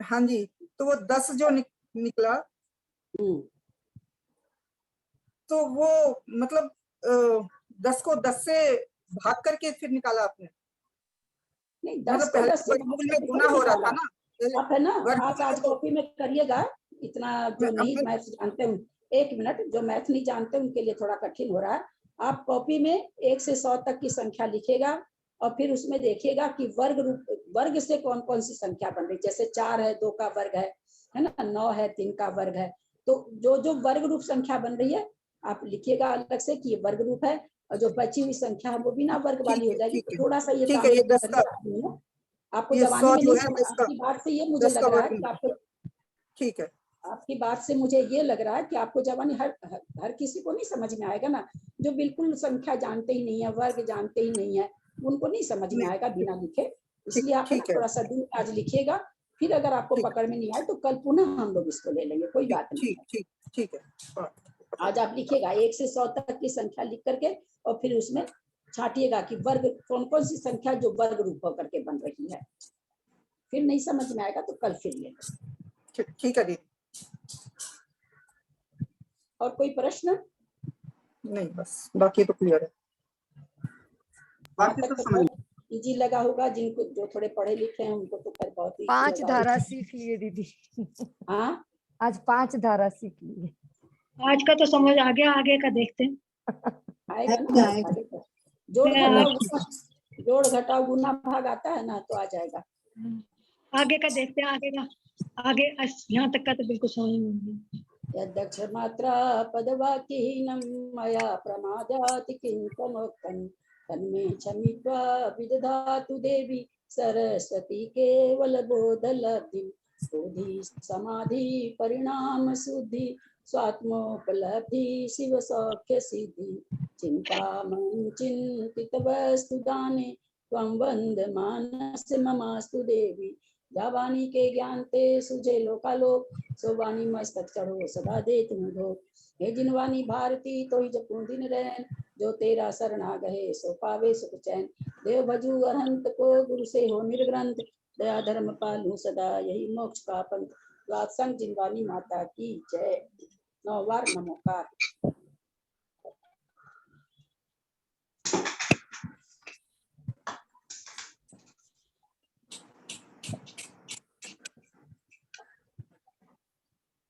हाँ जी, तो वो 10 जो निकला तो वो मतलब 10 को 10 से भाग करके फिर निकाला आपने? नहीं, 10 मतलब पहले वर्गमूल में गुना हो रहा था ना, आप है ना आज कॉपी में करिएगा। इतना जो नहीं मैथ जानते हैं, 1 मिनट, जो मैथ नहीं जानते उनके लिए थोड़ा कठिन हो रहा है। आप कॉपी में 1 से 100 तक की संख्या लिखेगा और फिर उसमें देखिएगा कि वर्ग से कौन कौन सी संख्या बन रही। जैसे 4 है 2 का वर्ग है ना, 9 है 3 का वर्ग है, तो जो वर्ग रूप संख्या बन रही है आप लिखिएगा अलग से कि ये वर्ग रूप है, और जो बची हुई संख्या है वो बिना वर्ग वाली हो जाएगी। तो थोड़ा सा ये आपको जवानी में नहीं समझ, आपकी बात से ये मुझे लग रहा है कि आपको, ठीक है, आपकी बात से मुझे ये लग रहा है कि आपको जवानी हर किसी को नहीं समझ में आएगा ना। जो बिल्कुल संख्या जानते ही नहीं है, वर्ग जानते ही नहीं है, उनको नहीं समझ में आएगा बिना लिखे। इसलिए आप थोड़ा सा दिन आज लिखिएगा, फिर अगर आपको पकड़ में नहीं आए तो कल पुनः हम लोग इसको ले लेंगे, कोई बात नहीं। ठीक है। आज आप लिखिएगा 1 से 100 तक की संख्या लिख करके, और फिर उसमें छाटिएगा कि वर्ग कौन कौन सी संख्या जो वर्ग रूप होकर के बन रही है। फिर नहीं समझ में आएगा तो कल फिर लेंगे। ठीक है दीदी। और कोई प्रश्न? नहीं, बस बाकी तो क्लियर है। बाकी तो समझ इजी लगा होगा, जिनको जो थोड़े पढ़े लिखे हैं उनको तो खैर बहुत ही 5 लगा धारा होगा। सीख लिए दीदी। हाँ, आज 5 धारा सीख लिए। आज का तो समझ आगे का देखते हैं। आएगा ना आगे का। जोड़ घटाव गुना भाग आता है ना, तो आ जाएगा। आगे का देखते हैं, आगे यहाँ तक का तो बिल्कुल समझ में नहीं आया। यद्यक्ष मात्रा पदवाक्यहीनं मया प्रमादाति किंचनोक्तं तन्मे क्षमित्वा विदधातु देवी सरस्वती केवल बोधलब्धिं बोधि समाधि परिणाम शुद्धि स्वात्मोपलब्धि शिव सौख्य सिद्धि चिंतामणि चिंतित वस्तु दाने त्वं वन्दमानस्य ममास्तु देवी जावानी के ज्ञान ते सुझे लोकालोक सोवानी मस्तक चढ़ो सदा दे तुम धो। हे जिनवानी भारती तो ही जपू दिन रैन जो तेरा शरणा गहे सो पावे सुख चैन। देव भजू अरहंत को गुरु से हो निर्ग्रंथ दया धर्म पालू सदा यही मोक्ष का पंथ। संग जिनवानी माता की जय। 9 बार नमोकार।